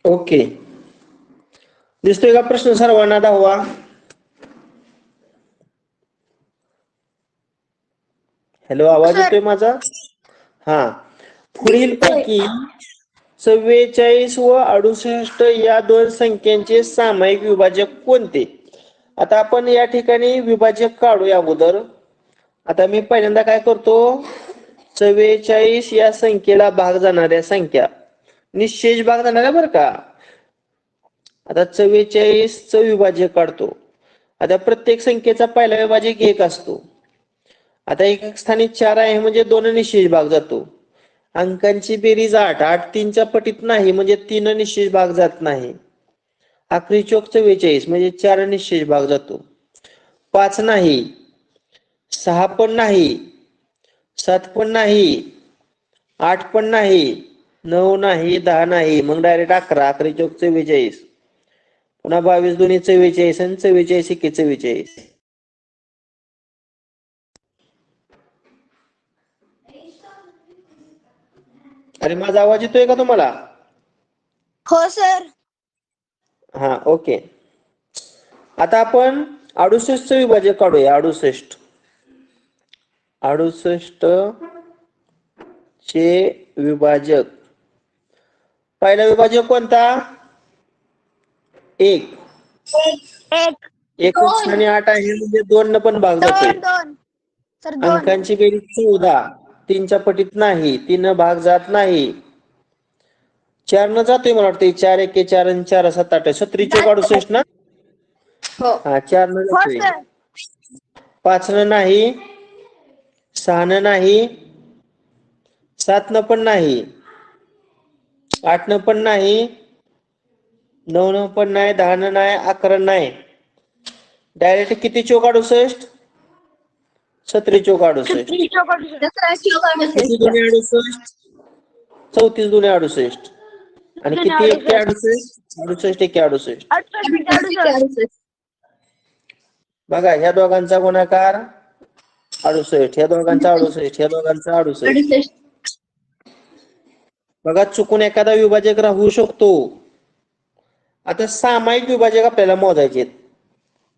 ओके. दिसतोय का प्रश्न सर्वांना 10वा? हॅलो, आवाज येतोय माझा? हा. पुढील पैकी 44 व 68 या दोन संख्यांचे सामायिक विभाजक कोणते? आता आपण या ठिकाणी विभाजक काढूया अगोदर. आता मी पहिल्यांदा काय करतो, 44 या संख्येला भाग जाणाऱ्या संख्या, निश्चेष भाग जाणाऱ्या बरं का. आता 44 च विभाजक काढतो. आता प्रत्येक संख्येचा पहिला विभाजक 1 असतो. आता एक स्थानी 4 आहे म्हणजे 2 निश्चेष भाग जातो. अंकांची बेरीज 8, 8 3च्या पटीत नाही म्हणजे 3 निश्चेष भाग जात नाही. अकरी चौक 44 म्हणजे 4 निश्चेष भाग जातो. 5 नाही, 6 पण नाही, 7 पण नाही, 8 पण नाही, 9 नाही, 10 नाही, मग डायरेक्ट 11. अकरी चौक 44. पुन्हा 22 दुनी 44 आणि 44 एके 44. अरे माझा आवाज येतोय का तुम्हाला? हो सर. हा, ओके. आता आपण 68 च विभाजक काढूया. 68 चे विभाजक. पहिला विभाजक कोणता? 1. 1 एक स्थानी 8 आहे म्हणजे 2 न पण भाग जातोय. 2 सर 2 अंकांची बेरीज 14, 3च्या पटीत नाही, 3 भाग जात नाही. 4 न जातोय मला वाटतं. 4 एके 4 आणि 4 7 8 37 चौक 68 ना. हा, 4 न हो जातोय. सर. 5 न नाही, 6 न नाही, 7 न पण नाही, 8 न पण नाही, 9 न पण नाही, 10 न नाही, 11 नाही. डायरेक्ट किती चौक 68? 37 चौक 68. किती दुने 68? 34 दुने 68. आणि किती एके 68? 68 एके 68. बघा, ह्या दोघांचा गुणाकार 68, ह्या दोघांचा 68, ह्या दोघांचा 68. बघा, चुकून एखादा विभाजक राहू शकतो. आता सामायिक विभाजक आपल्याला मोजायचे आहेत.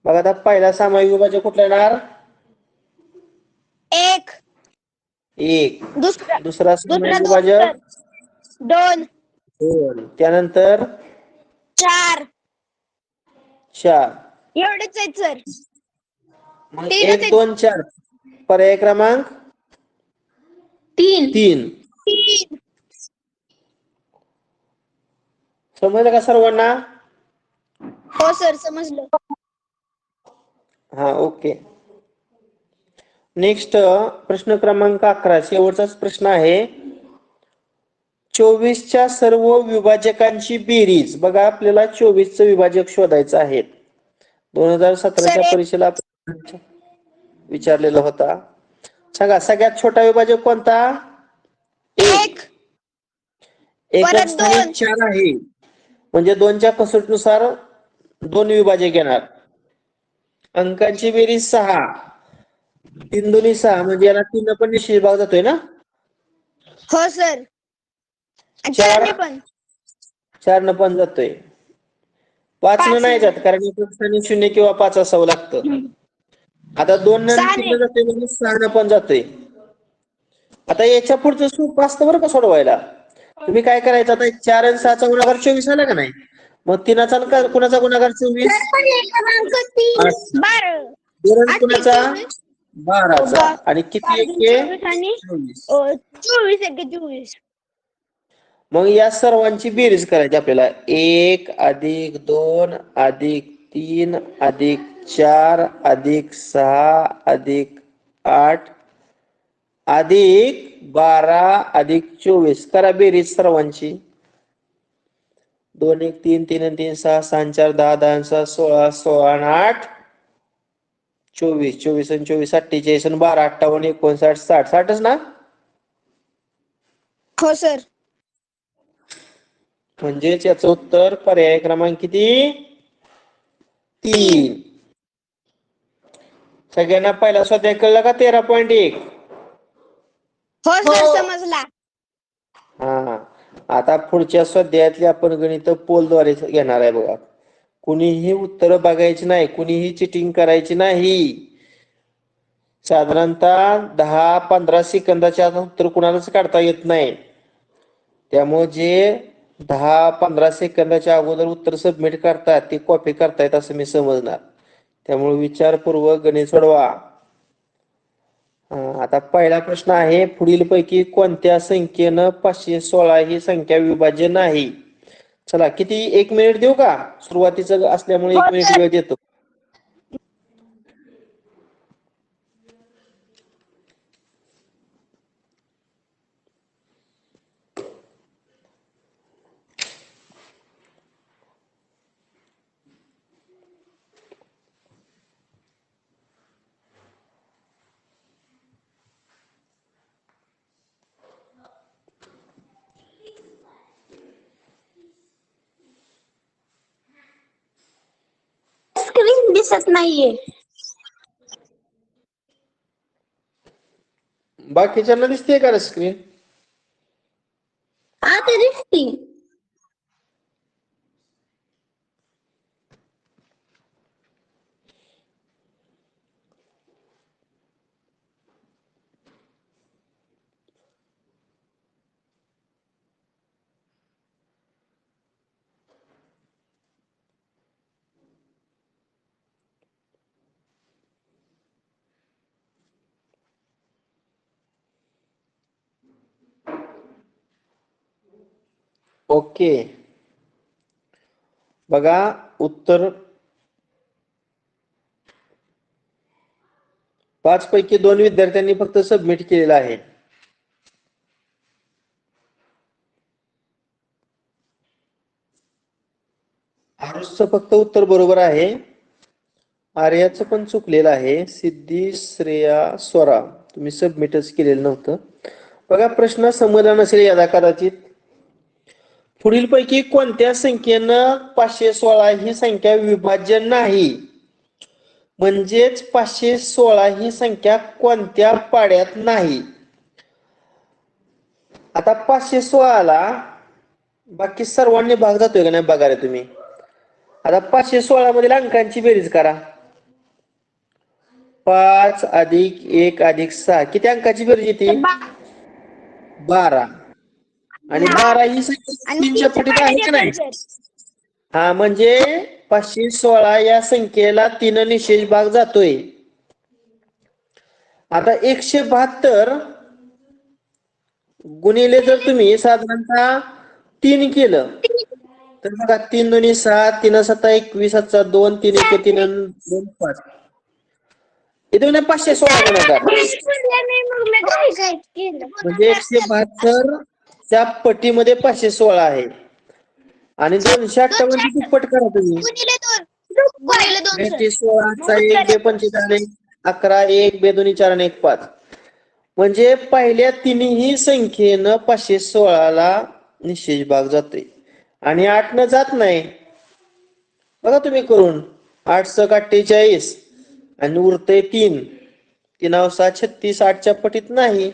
बघा, आता पहिला सामायिक विभाजक कुठला येणार? 1 1. दुसरा दुसरा सामायिक विभाजक 2 2. त्यानंतर 4 4. एवढेच आहेत सर. मग 3च 1 आहेत. 2 4. पर्याय क्रमांक 3. समजलं का सर्वांना? हो सर, समजलं. हा, ओके. नेक्स्ट प्रश्न क्रमांक 11, शेवटचाच प्रश्न आहे. 24च्या सर्व विभाजकांची बेरीज. बघा, आपल्याला 24चं विभाजक शोधायचं आहे. 2017च्या परीक्षेला विचारलेला होता. सांगा, सगळ्यात छोटा विभाजक कोणता? 1. एकक स्थानी 4 आहे म्हणजे 2च्या कसोटीनुसार 2 विभाजक येणार. अंकांची बेरीज 6, 3 दुनी 6 म्हणजे याला 3 पण निश्चित भाग जातोय ना. हो सर. 4 पण 4 न पण जातोय. 5 न नाही जात कारण एकक स्थानी 0 किंवा 5 असावं लागतं. आता 2 न 3 जातोय म्हणजे 6 न पण जातोय. आता याच्या पुढचं सोपं असतं बरं का सोडवायला. तुम्ही काय करायचं, आता 4 आणि 6चा गुणाकार 24 आला का नाही, मग 3चा कुणाचा गुणाकार 24? 2 कुणाचा 12चा आणि किती एके 24 एके 24. मग या सर्वांची बेरीज करायची आपल्याला. 1 अधिक 2 अधिक 3 अधिक 4 अधिक 6 अधिक 8 अधिक 12 अधिक 24. करा बेरीज सर्वांची. 2 1 3 3 3 6 6 4 10 10 6 16 16 आणि 8 24. 24 आणि 24 48 आणि 12 58 59 60. 60च ना. हो सर. म्हणजेच याचं उत्तर पर्याय क्रमांक किती? 3. सगळ्यांना पहिला स्वाध्याय कळला का? 13.1. हो सर, समजला. हा, आता पुढच्या स्वाध्यायातली आपण गणित पोलद्वारे घेणार आहे बघा. कुणीही उत्तर बघायची नाही, कुणीही चिटिंग करायची नाही. साधारणतः 10-15 सेकंदाच्या आत उत्तर कुणालाच काढता येत नाही. त्यामुळे जे 10-15 सेकंदाच्या अगोदर उत्तर सबमिट करतात ते कॉपी करतायत असं मी समजणार. त्यामुळे विचारपूर्वक गणित सोडवा. आता पहिला प्रश्न आहे, पुढीलपैकी कोणत्या संख्येनं 516 ही संख्या विभाज्य नाही? चला, किती 1 मिनिट देऊ का? सुरुवातीचं असल्यामुळे 1 मिनिट वेळ देतो. स्क्रीन दिसत नाहीये. बाकीच्यांना दिसते का स्क्रीन? आता दिसती. ओके, बघा उत्तर 5 पैकी 2 विद्यार्थ्यांनी फक्त सबमिट केलेलं आहे. आरुषचं फक्त उत्तर बरोबर आहे. आर्याचं पण चुकलेलं आहे. सिद्धी, श्रेया, स्वरा तुम्ही सबमिटच केलेलं नव्हतं. बघा प्रश्न समजला नसेल याला कदाचित. पुढीलपैकी कोणत्या संख्येनं 516 ही संख्या विभाज्य नाही? म्हणजेच 516 ही संख्या कोणत्या पाड्यात नाही? आता 516ला बाकी सर्वांनी भाग जातोय का नाही बघा रे तुम्ही. आता 516 मधील अंकांची बेरीज करा. 5 अधिक 1 अधिक 6 किती अंकाची बेरीज येते? 12. आणि 12 ही संख्या 3च्या पटीत आहे की नाही? हा, म्हणजे 516 या संख्येला 3 निशेष भाग जातोय. आता 172 गुणिले जर तुम्ही साधारणतः 3 केलं तर बघा 3 2 6, 3 7 21, 7 2, 3 1 3 2 5. इथे 516 गुणाकार म्हणजे 172 च्या पटीमध्ये 516 आहे. आणि 258 दुप्पट करा तुम्ही. 16चा 1 2 25 11 1 2 2 4 1 5. म्हणजे पहिल्या तिन्ही संख्येनं 516 ला निशेष भाग जातोय आणि 8 न जात नाही. बघा तुम्ही करून. 8 × 48 आणि उरतंय 3. 3 6 36, 8च्या पटीत नाही.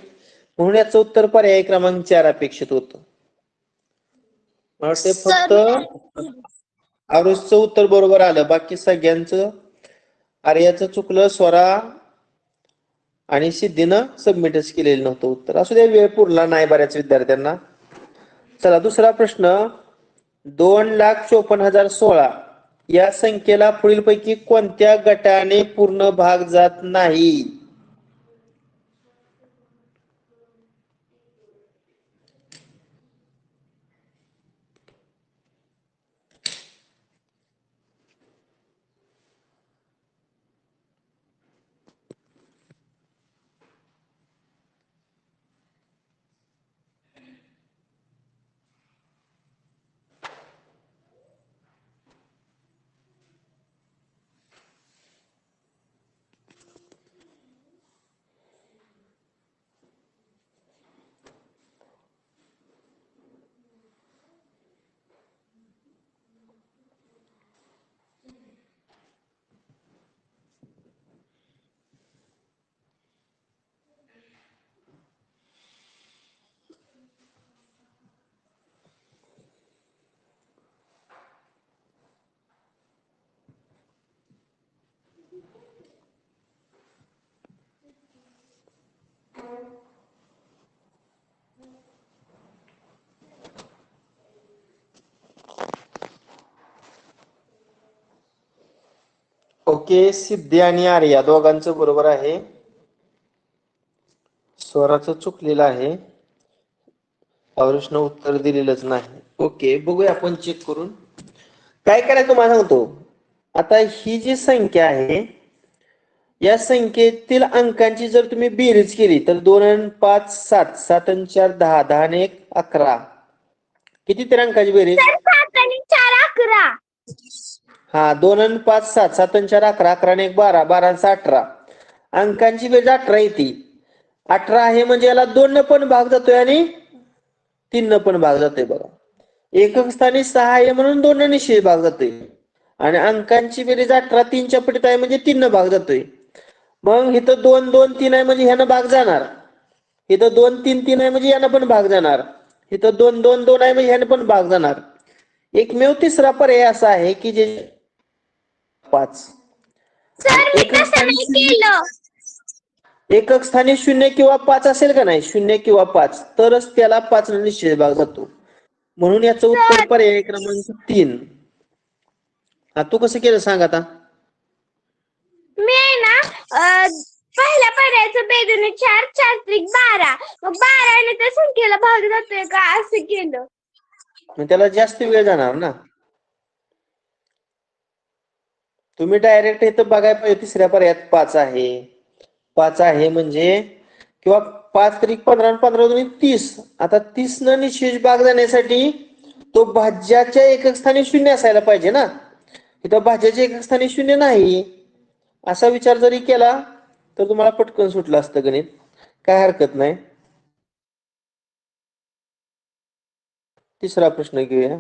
म्हणून याचं उत्तर पर्याय क्रमांक 4 अपेक्षित होतं. ते फक्त आरुषचं उत्तर बरोबर आलं, बाकी सगळ्यांचं. आर्याचं चुकलं, स्वरा आणि सिद्धीनं सबमिटच केलेलं नव्हतं उत्तर. असू द्या, वेळ पुरला नाही बऱ्याच विद्यार्थ्यांना. चला दुसरा प्रश्न. 2,54,016 या संख्येला पुढीलपैकी कोणत्या गटाने पूर्ण भाग जात नाही? ओके, सिद्धी आणि आर्या दोघांचं बरोबर आहे. स्वराचं चुकलेलं आहे. आरुषनं उत्तर दिलेलंच नाही. ओके, बघूया आपण चेक करून. काय करायचं तुम्हाला सांगतो. आता ही जी संख्या आहे, या संख्येतील अंकांची जर तुम्ही बेरीज केली तर 2 आणि 5 7, 7 आणि 4 10, 10 आणि 1 11. किती तर अंकाची बेरीज? 7 आणि 4 11. हा, 2 आणि 5 7, 7 आणि 4 11, 11 आणि 1 12, 12 आणि 18. अंकांची बेरीज 18 येते. 18 आहे म्हणजे याला 2 न पण भाग जातोय आणि 3 न पण भाग जातोय बघा. एकक स्थानी 6 आहे म्हणून 2 न निश्चित भाग जातोय आणि अंकांची बेरीज 18 3च्या पटीत आहे म्हणजे 3 न भाग जातोय. मग इथं 2 2 3 आहे म्हणजे ह्यानं भाग जाणार. इथं 2 3 3 आहे म्हणजे यानं पण भाग जाणार. इथं 2 2 2 आहे म्हणजे ह्यानं पण भाग जाणार. एकमेव तिसरा पर्याय असा आहे की जे 5. सर मी तसं नाही केलं. एकक स्थानी 0 किंवा 5 असेल का नाही, 0 किंवा 5, तरच त्याला 5 ने निश्चित भाग जातो. म्हणून याचं उत्तर पर्याय क्रमांक 3. हा, तू कसं केलं सांग आता. मी आहे ना पहिल्या पर्यायाचं बेरीने 4 4 त्रिक 12. मग 12 ने त्या संख्येला भाग जातोय का असं केलं. मग त्याला जास्त वेळ जाणार ना. तुम्ही डायरेक्ट इथं बघायला पाहिजे तिसऱ्या पर्यायात 5 आहे. 5 आहे म्हणजे किंवा 5 त्रिक 15 आणि 15 दोन्ही 30. आता 30 न निश्चित भाग जाण्यासाठी तो भाज्याच्या एकक स्थानी 0 असायला पाहिजे ना. इथं भाज्याच्या एकक स्थानी 0 नाही. असा विचार जरी केला तर तुम्हाला पटकन सुटलं असतं गणित. काय हरकत नाही. तिसरा प्रश्न घेऊया.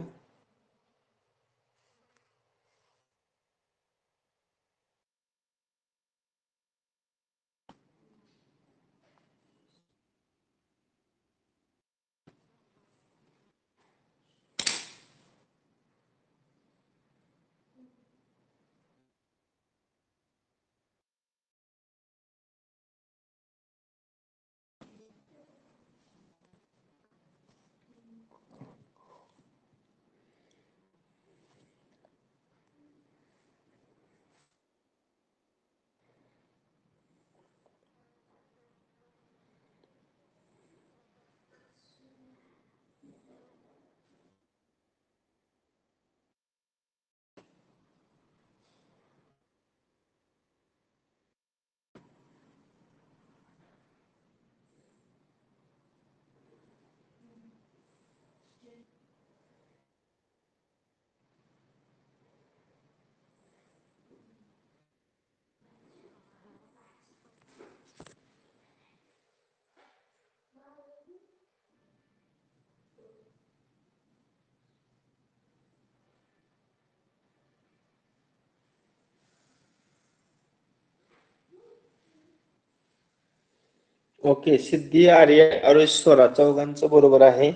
ओके, सिद्धी आर्य आरुष स्वरा चौघांचं बरोबर आहे.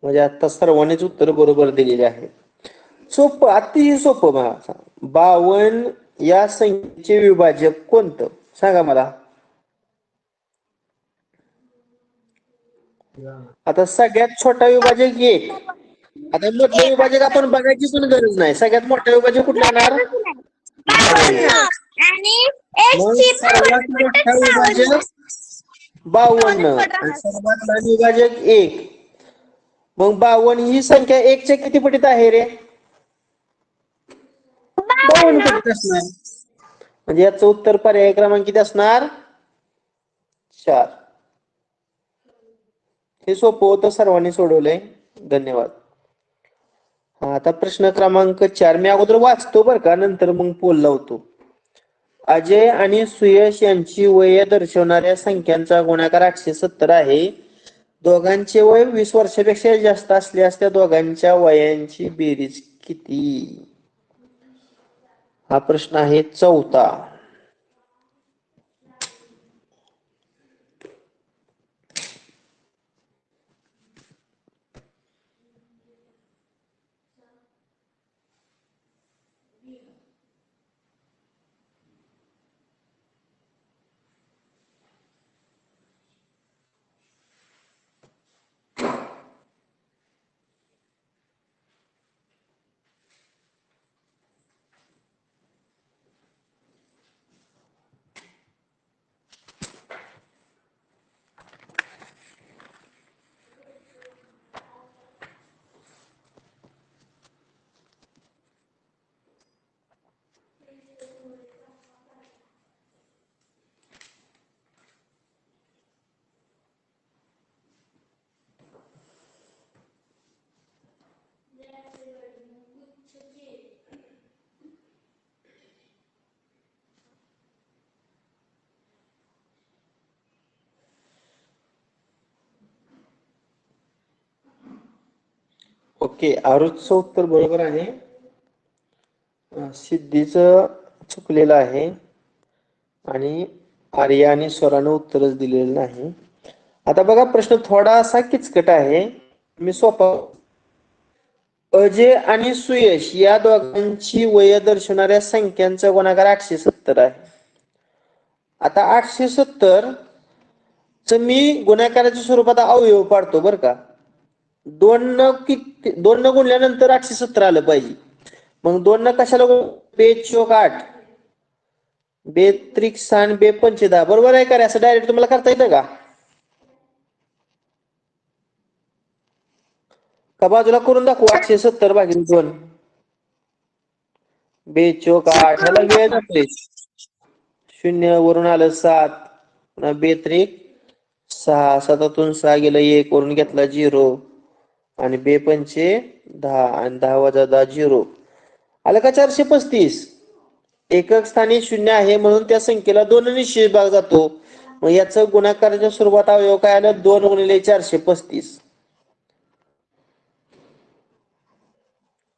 म्हणजे आता सर्वांनीच उत्तर बरोबर दिलेली आहे. सोपं, अतिशय सोपं बघा. 52 या संख्येचे विभाजक कोणतं सांगा मला. आता सगळ्यात छोटा विभाजक 1. आता मोठे विभाजक आपण बघायची पण गरज नाही. सगळ्यात मोठा विभाजक कुठला येणार? 52. आणि मग सर्वात मोठा विभाजक 52 आणि सर्वात लहान विभाजक 1. मग 52 ही संख्या 1च्या किती पटीत आहे रे? 52 पटीत असणार. म्हणजे याचं उत्तर पर्याय क्रमांक किती असणार? 4. हे सोपं होतं, सर्वांनी सोडवलंय. धन्यवाद. हा, आता प्रश्न क्रमांक 4 मी अगोदर वाचतो बरं का, नंतर मग पोल लावतो. अजय आणि सुयश यांची वय दर्शवणाऱ्या संख्यांचा गुणाकार 870 आहे. दोघांचे वय 20 वर्षापेक्षा जास्त असल्यास त्या दोघांच्या वयांची बेरीज किती? हा प्रश्न आहे 4था. ओके, आरुषचं उत्तर बरोबर आहे. सिद्धीचं चुकलेलं आहे आणि आर्या आणि स्वरानं उत्तरच दिलेलं नाही. आता बघा, प्रश्न थोडासा किचकट आहे, मी सोपा. अजय आणि सुयश या दोघांची वय दर्शवणाऱ्या संख्यांचा गुणाकार 870 आहे. आता 870 च मी गुणाकाराच्या स्वरूपात अवयव पाडतो बरं का. 2 न गुणल्यानंतर 870 आलं पाहिजे. मग 2 न कशाला बेचोक 8, बेत्रिक 6 आणि बेपंचे 10 बरोबर आहे का रे? असं डायरेक्ट तुम्हाला करता येतं का? का बाजूला करून दाखवू? 870 भागिले 2, बेचोक 8, ह्याला वेळ जातोय. 0 वरून आलं 7, पुन्हा बेत्रिक 6, 7तून 6 गेलं 1, वरून घेतला 0 आणि बेपंचे 10 आणि 10 वजा 10 0 आलं का 435. एकक स्थानी 0 आहे म्हणून त्या संख्येला 2 निश्चित भाग जातो. मग याचं गुणाकाराच्या स्वरूपात अवयव काय आलं? 2 गुणिले 435.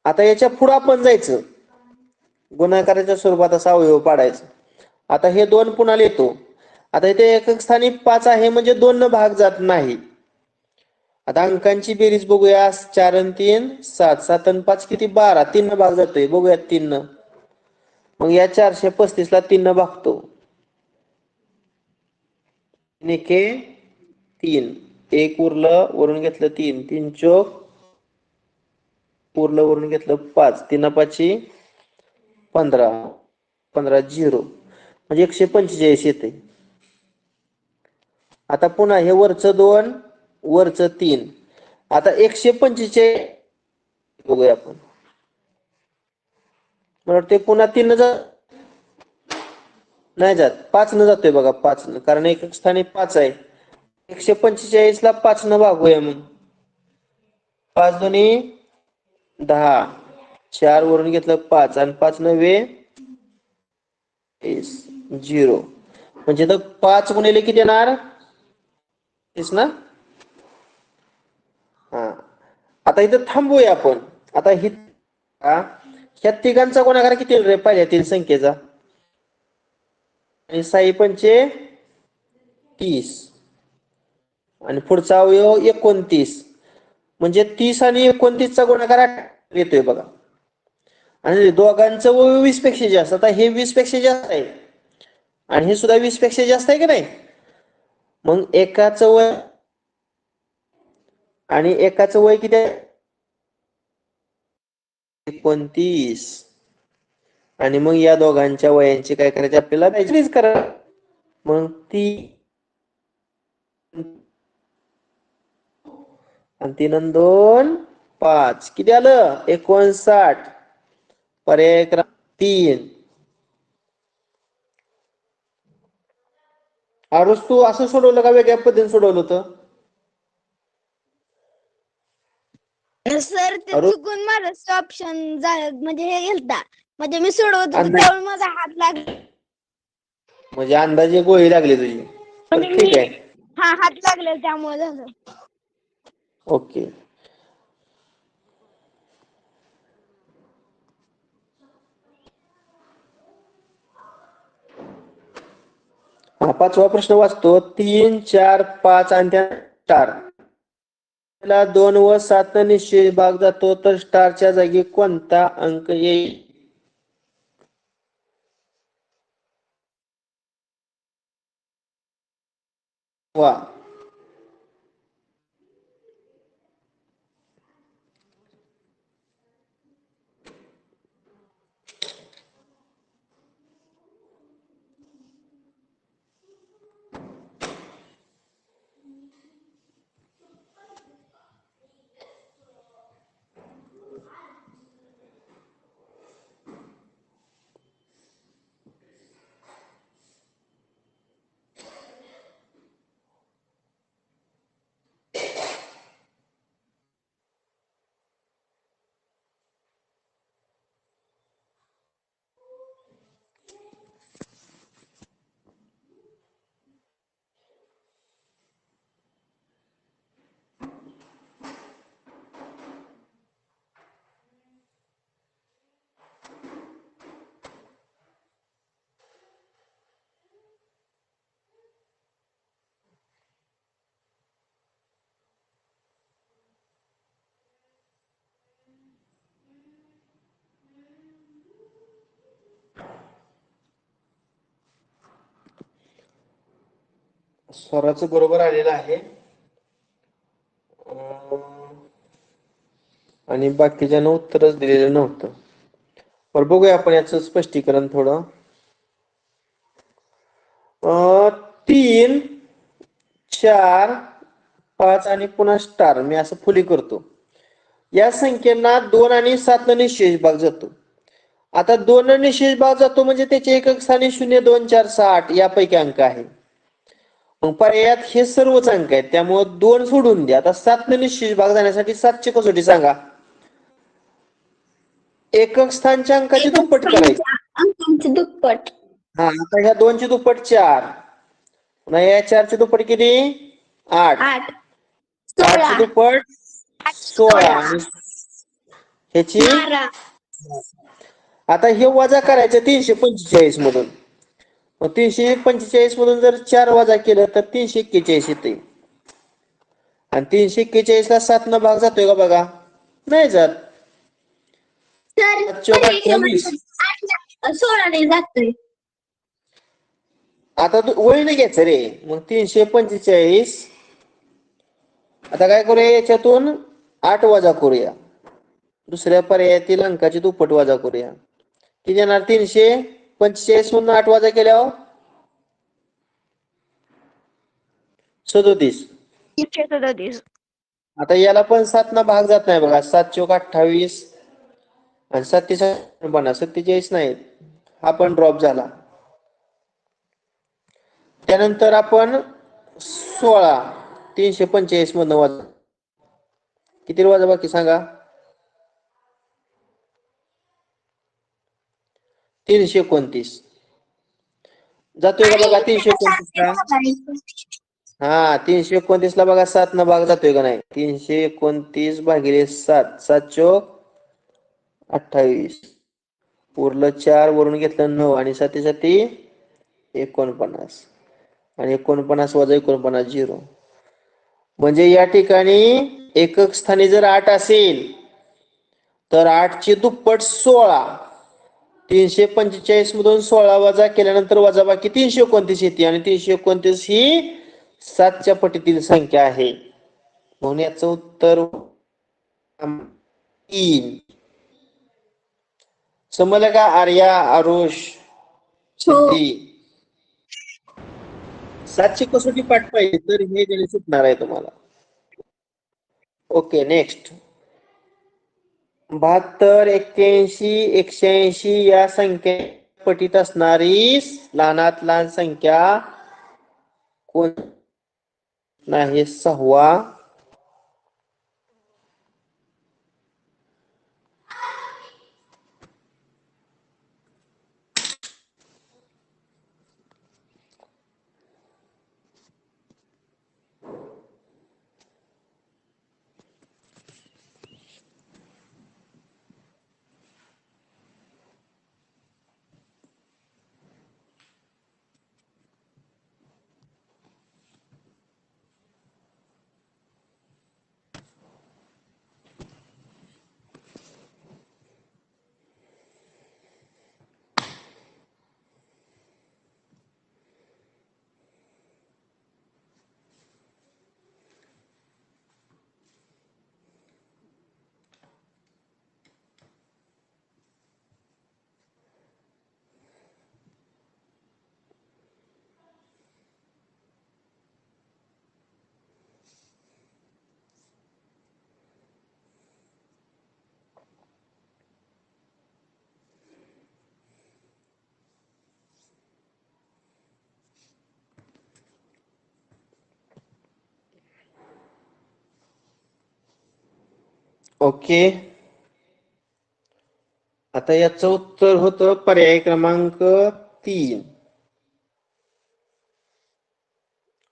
आता याच्या पुढे आपण जायचं, गुणाकाराच्या स्वरूपात असा अवयव पाडायचा. आता हे 2 पुन्हा लिहितो. आता इथे एकक स्थानी 5 आहे म्हणजे 2 न भाग जात नाही. आता अंकांची बेरीज बघूया. 4 आणि 3 7, 7 आणि 5 किती? 12, 3 न भाग जातोय. बघूया 3 न. मग या 435 ला 3 न भागतो. 3 1 उरलं, वरून घेतलं 3, 3 चोक उरलं, वरून घेतलं 5, 3 5 15, 15 0 म्हणजे 145 येते. आता पुन्हा हे वरचं 2 वरचं 3. आता 145 बघूया आपण. मला वाटते पुन्हा 3 न नाही जात, 5 न जातोय बघा. 5 न, कारण एकक स्थानी 5 आहे. 145 ला 5 न भागूया. मग 5 दोन्ही 10, 4 वरून घेतलं 5 आणि 5 नव्हे 0 म्हणजे तर 5 गुणिले किती येणार? 30 ना. हा, आता इथं थांबूया आपण. आता ह्या तिघांचा गुणाकार किती रे? पहिल्या संख्येचा. आणि 6 पंचे 30 आणि पुढचा अवयव 29 म्हणजे 30 आणि 29 चा गुणाकार येतोय बघा. आणि दोघांचं वय 20 पेक्षा जास्त. आता हे 20 पेक्षा जास्त आहे आणि हे सुद्धा 20 पेक्षा जास्त आहे की नाही. मग एकाचं वय आणि एकाचं वय किती आहे? 29. आणि मग या दोघांच्या वयांची काय करायची आपल्याला? बेरीज करा. मग ती आणि 3 आणि 2 5 किती आलं? 59. पर्याय 3. आरुष, तू असं सोडवलं का वेगळ्या पद्धतीने सोडवलं होतं? सर ते आरुष, चुकून माझं ऑप्शन म्हणजे हे घेलता, म्हणजे मी सोडवत होतो अंदाज त्यावेळी माझा हात लागला. म्हणजे अंदाजे गोळी लागली तुझी. तर म्हणजे ठीक मी आहे. हात लागले त्यामुळे झालं. ओके. हा, 5वा प्रश्न वाचतो. 3 4 5 आणि त्या स्टार ला 2 व 7 न निश्चित भाग जातो तर स्टारच्या जागी कोणता अंक येईल? वा, स्वराचं बरोबर आलेलं आहे. अं, आणि बाकीच्यानं उत्तरच दिलेलं नव्हतं. बरं, बघूया आपण याचं स्पष्टीकरण थोडं. 3, 4, 5 आणि पुन्हा स्टार मी असं फुली करतो. या संख्येना 2 आणि 7 न निशेष भाग जातो. आता 2 न निशेष भाग जातो म्हणजे त्याचे एकक स्थानी 0, 2, 4, 6, 8 यापैकी अंक आहे. मग पर्यायात हे सर्वच अंक आहेत, त्यामुळे 2 सोडून द्या. आता 7 न निशेष भाग जाण्यासाठी 7 ची कसोटी सांगा. एकक स्थानच्या अंकाची दुप्पट करायची. अंकांचे दुप्पट. हा, आता ह्या 2 ची दुप्पट 4, पुन्हा या 4 ची दुप्पट किती? 8. 8 8 ची 16 दुप्पट 16 आणि ह्याची 12 आता हे वजा करायचं 345 मधून. मग 345 मधून जर 4 वजा केलं तर 341 येते. आणि 341 ला 7 न भाग जातोय का बघा? नाही जात. तर 28. 16 ने जातोय. आता वळीने घ्यायचं रे. मग 345. आता काय करूया, याच्यातून 8 वजा करूया. दुसऱ्या पर्यायातील अंकाची दुप्पट वजा करूया. किती येणार? 345 मधून 8 वजा केल्यावर 37. 337. आता याला पण 7 ना भाग जात नाही बघा. 7 चोक 28 आणि 47 नाही, हा पण ड्रॉप झाला. त्यानंतर आपण 16 345 मधून वजा किती वजा बाकी सांगा? 329 जातोय का बघा? 329 ला. हा, 329 ला बघा 7 न भाग जातोय का नाही? 329 भागिले 7, 7 चोक 28, उरलं 4, वरून घेतलं 9 आणि 7 49 आणि 49 वजा 49 0. म्हणजे या ठिकाणी एकक स्थानी जर 8 असेल तर 8 ची दुप्पट 16. 345 मधून 16 वजा केल्यानंतर वजा बाकी 329 येते आणि 329 ही 7 च्या पटीतील संख्या आहे. म्हणून याचं उत्तर 3. समजलं का आर्या, आरुष, सिद्धी? 7 ची कसोटी पाठ पाहिजे तर हे गणित सुटणार आहे तुम्हाला. Okay, next. 72, 81, 180 या संख्या पटीत असणारी लहानात लहान संख्या कोण नाही? 6वा. ओके, आता याचं उत्तर होतं पर्याय क्रमांक 3.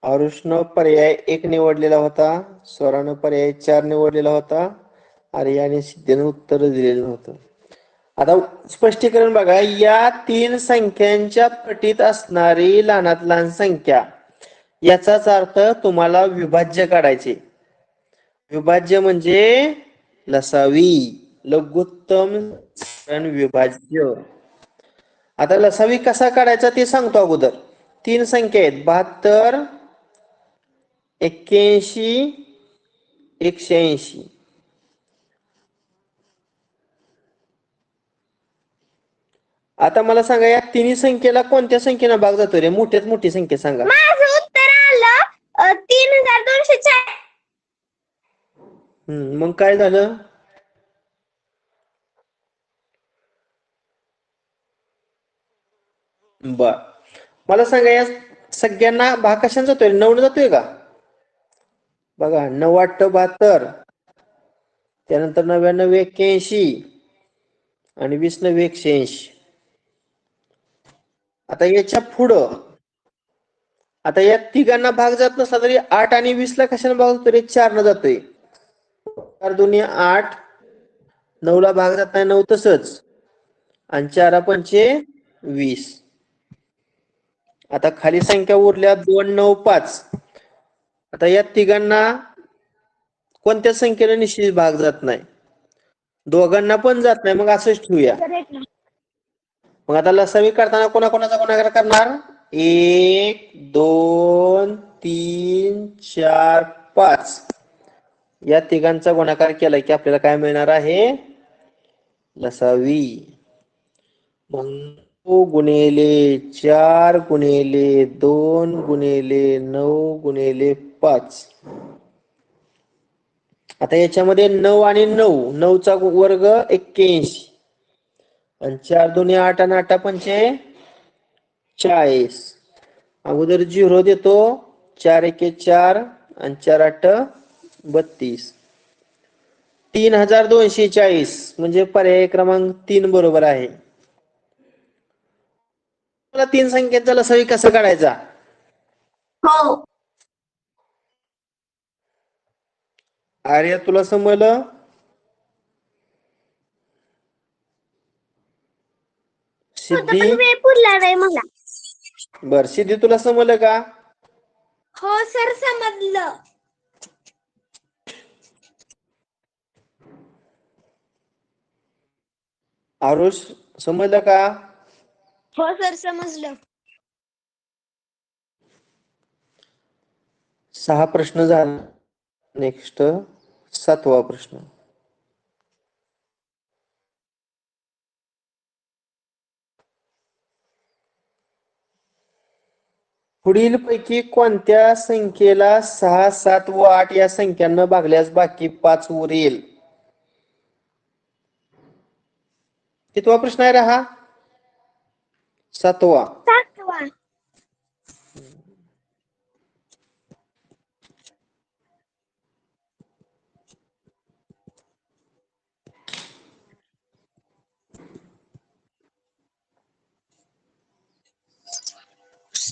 आरुषनं पर्याय 1 निवडलेला होता, स्वरानं पर्याय 4 निवडलेला होता, आर्याने सिद्धीनं उत्तर दिलेलं नव्हतं. आता स्पष्टीकरण बघा. या 3 संख्यांच्या पटीत असणारी लहानात लहान संख्या, याचाच अर्थ तुम्हाला विभाज्य काढायचे. विभाज्य म्हणजे लसावी, लघुत्तम विभाज्य. आता लसावी कसा काढायचा ते सांगतो अगोदर. 3 संख्या आहेत, 72, 81 180. आता मला सांगा या तिन्ही संख्येला कोणत्या संख्येनं भाग जातो रे? मोठ्यात मोठी संख्या सांगा. माझं उत्तर आलं 3240. मग काय झालं? बर, मला सांगा या सगळ्यांना भाग कशाने जातोय? 9 जातोय का? बघा 9 8 72, त्यानंतर 99 81 आणि 20 9 180. आता याच्या पुढं आता या तिघांना भाग जात नसला तरी 8 आणि 20 ला कशाने भाग जातो रे? 4 न जातोय. 4 दुनी 8, 9 ला भाग जात नाही, 9 तसंच, आणि 4 पंचे 20. आता खाली संख्या उरल्या 2 9 5. आता या तिघांना कोणत्या संख्येने निश्चित भाग जात नाही? दोघांना पण जात नाही, मग असंच ठेवूया. मग आता लसावी करताना कोणाकोणाचा गुणाकार करणार? 1 2 3 4 5. या तिघांचा गुणाकार केला की आपल्याला काय मिळणार आहे? लसावी. मग 9 गुणिले 4 गुणिले 2 गुणिले 9 गुणिले 5. आता याच्यामध्ये 9 आणि 9, 9चा वर्ग 81 आणि 4 दुनी 8 आणि 8 पंचे 40. अगोदर 0 देतो, 4 1 4 आणि 4 8 32. 3240 म्हणजे पर्याय क्रमांक 3 बरोबर आहे. मला 3 संख्येचा लसावी कसा काढायचा? हो. आर्य तुला समजलं? सिद्धी? वेळ पुरला नाही मला. बर, सिद्धी तुला समजलं का? हो सर, समजलं. आरुष समजलं का? हो सर, समजलं. 6 प्रश्न झाला. नेक्स्ट 7वा प्रश्न. पुढील पैकी कोणत्या संख्येला 6 7 व 8 या संख्यांना भागल्यास बाकी 5 उरेल? कितवा प्रश्न आहे रे हा? 7वा. 7वा.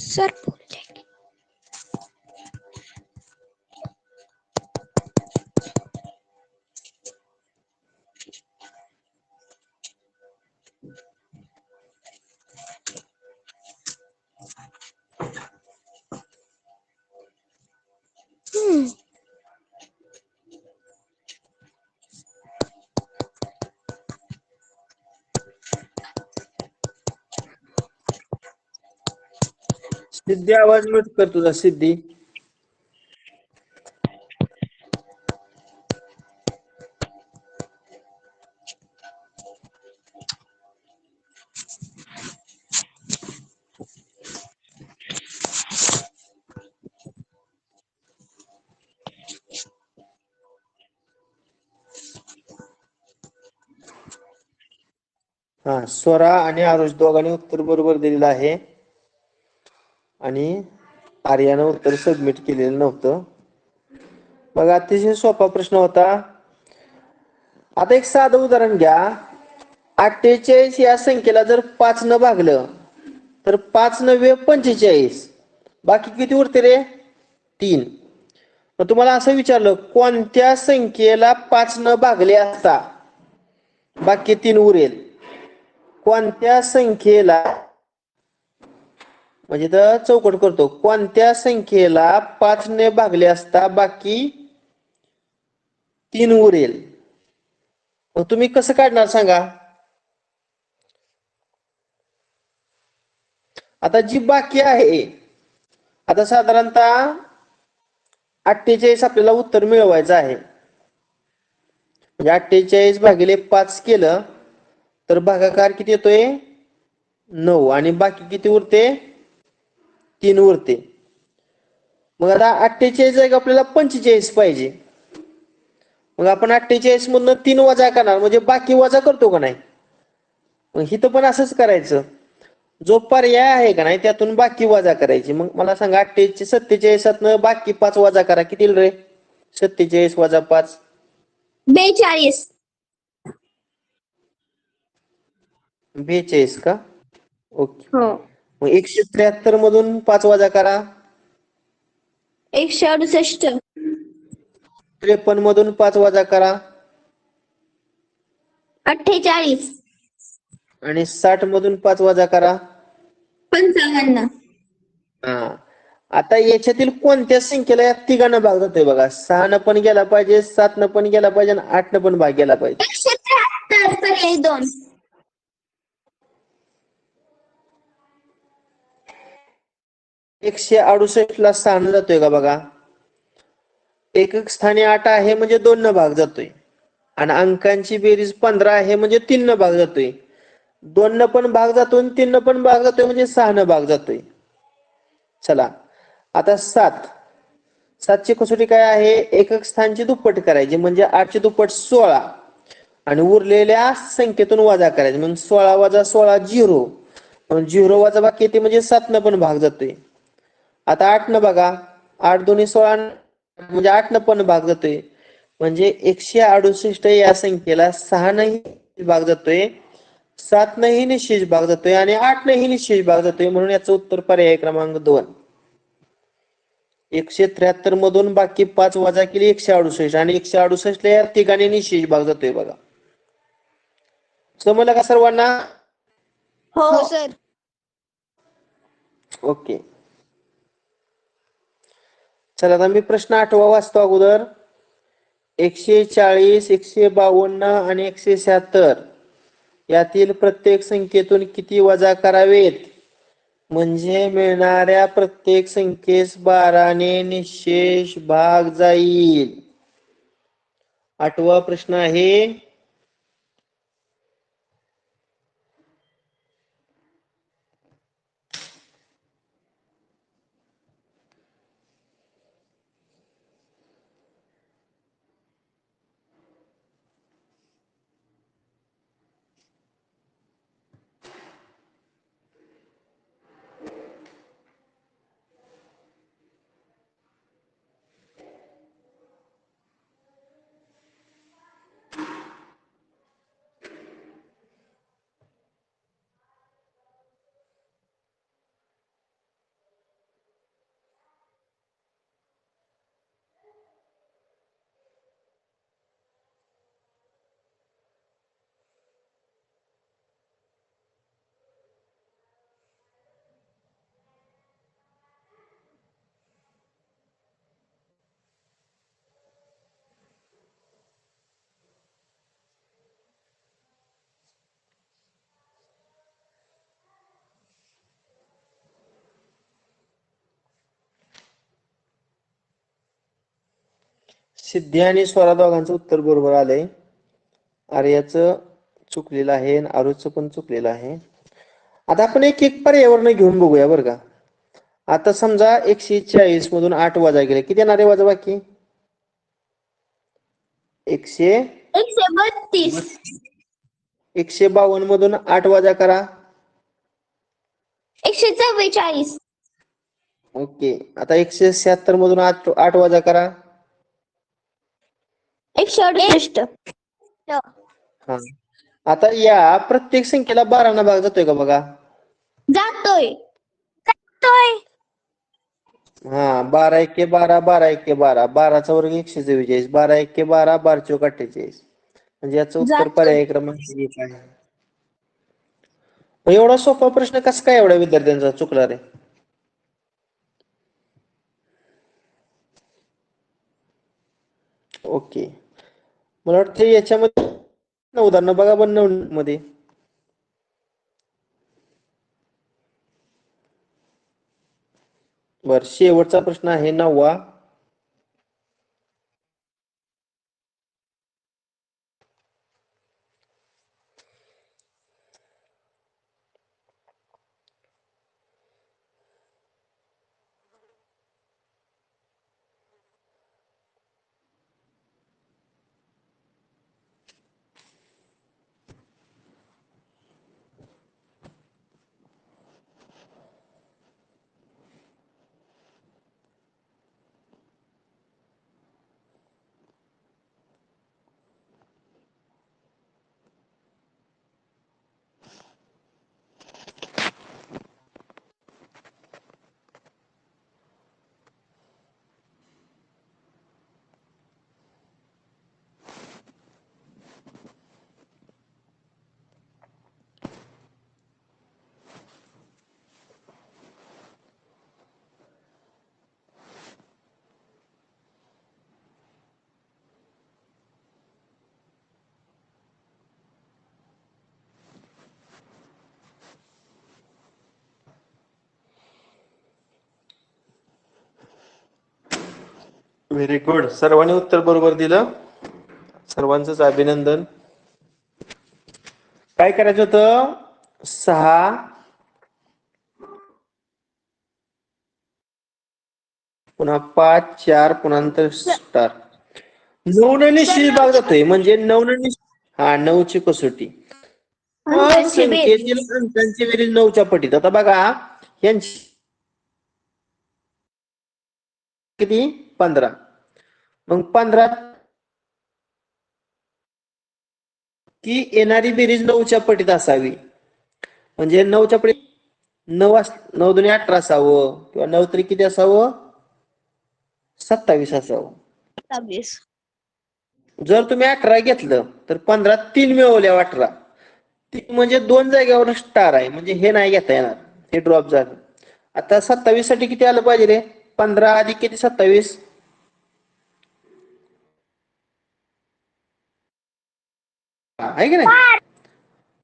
सर बोलले. सिद्धी आवाज म्यूट कर तुझा, सिद्धी. हा, स्वरा आणि आरुष दोघांनी उत्तर बरोबर दिलेलं आहे आणि आर्यानं उत्तर सबमिट केलेलं नव्हतं. बघा, अतिशय सोपा प्रश्न होता. आता एक साधं उदाहरण घ्या. 48 या संख्येला जर 5 न भागलं तर 5 9 45. बाकी किती उरते रे? 3. मग तुम्हाला असं विचारलं, कोणत्या संख्येला 5 न भागले असता बाकी 3 उरेल? कोणत्या संख्येला, म्हणजे तर चौकट करतो, कोणत्या संख्येला 5 ने भागले असता बाकी 3 उरेल? मग तुम्ही कसं काढणार सांगा? आता जी बाकी आहे, आता साधारणतः 48 आपल्याला उत्तर मिळवायचं आहे. म्हणजे 48 भागिले 5 केलं तर भागाकार किती येतोय 9 आणि बाकी किती उरते 3 उरते. मग आता 48 जागा आपल्याला 45 पाहिजे. मग आपण 48 मधनं 3 वजा करणार म्हणजे बाकी वजा करतो का नाही. मग इथं पण असंच करायचं. जो पर्याय आहे का नाही त्यातून बाकी वजा करायची. मग मला सांगा 48 47 बाकी 5 वजा करा किती येईल रे 47 वजा 5 42. 42 का ओके. हो. मग 173 मधून 5 वजा करा 168. 53 मधून 5 वजा करा 48. आणि 60 मधून 5 वजा करा 55. हा. आता याच्यातील कोणत्या संख्येला या तिघांना भाग जातोय बघा 6 न पण गेला पाहिजे 7 न पण गेला पाहिजे आणि 8 न पण भाग गेला पाहिजे. 173 पर्याय 2. 168 ला 6 न जातोय का बघा. एकक स्थानी 8 आहे म्हणजे 2 न भाग जातोय आणि अंकांची बेरीज 15 आहे म्हणजे 3 न भाग जातोय. 2 न पण भाग जातोय आणि 3 न पण भाग जातोय म्हणजे 6 न भाग जातोय. चला आता 7 ची कसोटी काय आहे एकक स्थानची दुप्पट करायची म्हणजे 8 ची दुप्पट 16 आणि उरलेल्या संख्येतून वजा करायचे मग 16 वजा 16 0 0 वजा बाकी येते म्हणजे 7 न पण भाग जातोय. आता 8 न बघा 8 दोन्ही 16 म्हणजे 8 न पण भाग जातोय म्हणजे 168 या संख्येला 6 नही भाग जातोय 7 नही निश्चित भाग जातोय आणि 8 नही निश्चित भाग जातोय म्हणून याचं उत्तर पर्याय क्रमांक 2. 173 मधून बाकी 5 वजा केली 168 आणि 168 ला या ठिकाणी निश्चित भाग जातोय बघा. समजलं का सर्वांना. हो सर. ओके. चला आता मी प्रश्न 8वा वाचतो अगोदर. 140 152 आणि 176 यातील प्रत्येक संख्येतून किती वजा करावेत म्हणजे मिळणाऱ्या प्रत्येक संख्येस 12 ने निशेष भाग जाईल. 8वा प्रश्न आहे सिद्धी आणि स्वरा दोघांचं उत्तर बरोबर आलंय. आर्याचं चुकलेलं आहे आणि आरुचं पण चुकलेलं आहे. आता आपण एक एक पर्यावरण घेऊन बघूया बरं का. आता समजा 140 मधून 8 वजा केले किती येणार आहे वजा बाकी 132. 152 मधून 8 वजा करा 144. ओके. आता 176 मधून 8 वजा करा 168. हा. आता या प्रत्येक संख्येला 12 ना भाग जातोय का बघा जातोय. हा 12 एके 12 12 एके 12 12चा वर्ग 144 12 एके 12 12 चौक 48 म्हणजे याचं उत्तर जातोय. पर्याय क्रमांक 1 आहे. एवढा सोपा प्रश्न कसा काय एवढ्या विद्यार्थ्यांचा चुकला रे. ओके. मला वाटतं याच्यामध्ये उदाहरण बघा पण मध्ये बर शेवटचा प्रश्न आहे 9वा. Very good. सर्वांनी उत्तर बरोबर दिलं. सर्वांचंच अभिनंदन. काय करायचं होतं? 6 पुन्हा 5 4 पुन्हा नंतर स्टार. 9 ने निश्चित भाग जातोय म्हणजे 9 ने हा 9 ची कसोटी. संख्येतील अंकांची बेरीज 9च्या पटीत. आता बघा यांची किती 15. मग 15 की येणारी बेरीज 9च्या पटीत असावी. म्हणजे 9च्या पटीत 9 दुने 18 असावं किंवा 9 तरी किती असावं 27 असावं. 27. जर तुम्ही 18 घेतलं तर 15 3 मिळवल्या 18. 3 म्हणजे 2 जागेवर स्टार आहे म्हणजे हे नाही घेता येणार. हे ड्रॉप झालं. आता 27 साठी किती आलं पाहिजे रे? 15 अधिक किती 27 आहे की नाही?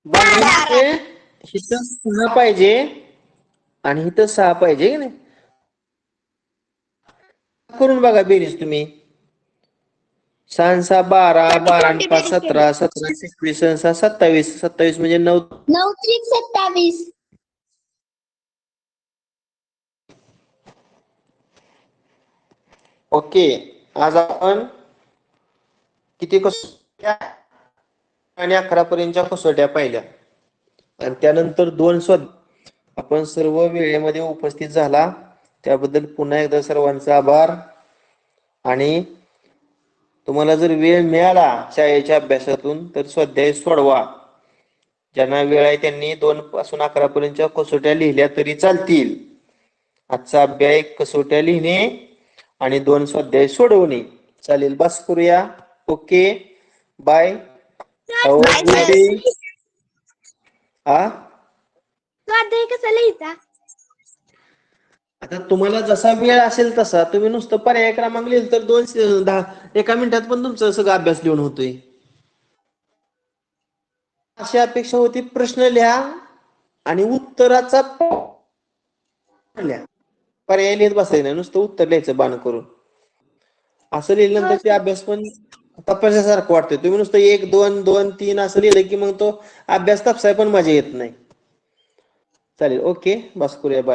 12 इथं 6 पाहिजे आणि इथं 6 पाहिजे की नाही? करून बघा बेरीज तुम्ही. 6 6 12 12 5 17 17 21 6 27 27 म्हणजे 9 9 त्रिक 27. ओके. आज आपण किती कसोट्या आणि 11 पर्यंतच्या कसोट्या पाहिल्या आणि त्यानंतर 2 आपण सर्व वेळेमध्ये उपस्थित झाला त्याबद्दल पुन्हा एकदा सर्वांचा आभार. आणि तुम्हाला जर वेळ मिळाला शाळेच्या अभ्यासातून तर स्वाध्याय सोडवा. ज्यांना वेळ आहे त्यांनी 2 पासून 11 पर्यंतच्या कसोट्या लिहिल्या तरी चालतील. आजचा अभ्यास कसोट्या लिहिणे आणि 2 स्वाध्याय सोडवणे. चालेल. बस करूया. Okay bye. स्वाध्याय कसा लिहायचा? आता तुम्हाला जसा वेळ असेल तसा तुम्ही नुसतं पर्याय क्रमांक लिहिलं तर 1 मिनिटात पण तुमचा सगळा अभ्यास लिहून होतोय. अशी अपेक्षा होती प्रश्न लिहा आणि उत्तराचा लिहा. पर्याय लिहित बसायचं नाही नुसतं उत्तर लिहायचं बाण करून. असं लिहिल्यानंतर ते अभ्यास पण तपासासारखं वाटतंय. तुम्ही नुसतं 1 2 2 3 असं लिहिलं की मग तो अभ्यास तपासाय पण मजा येत नाही. चालेल. ओके बस करूया. बाय.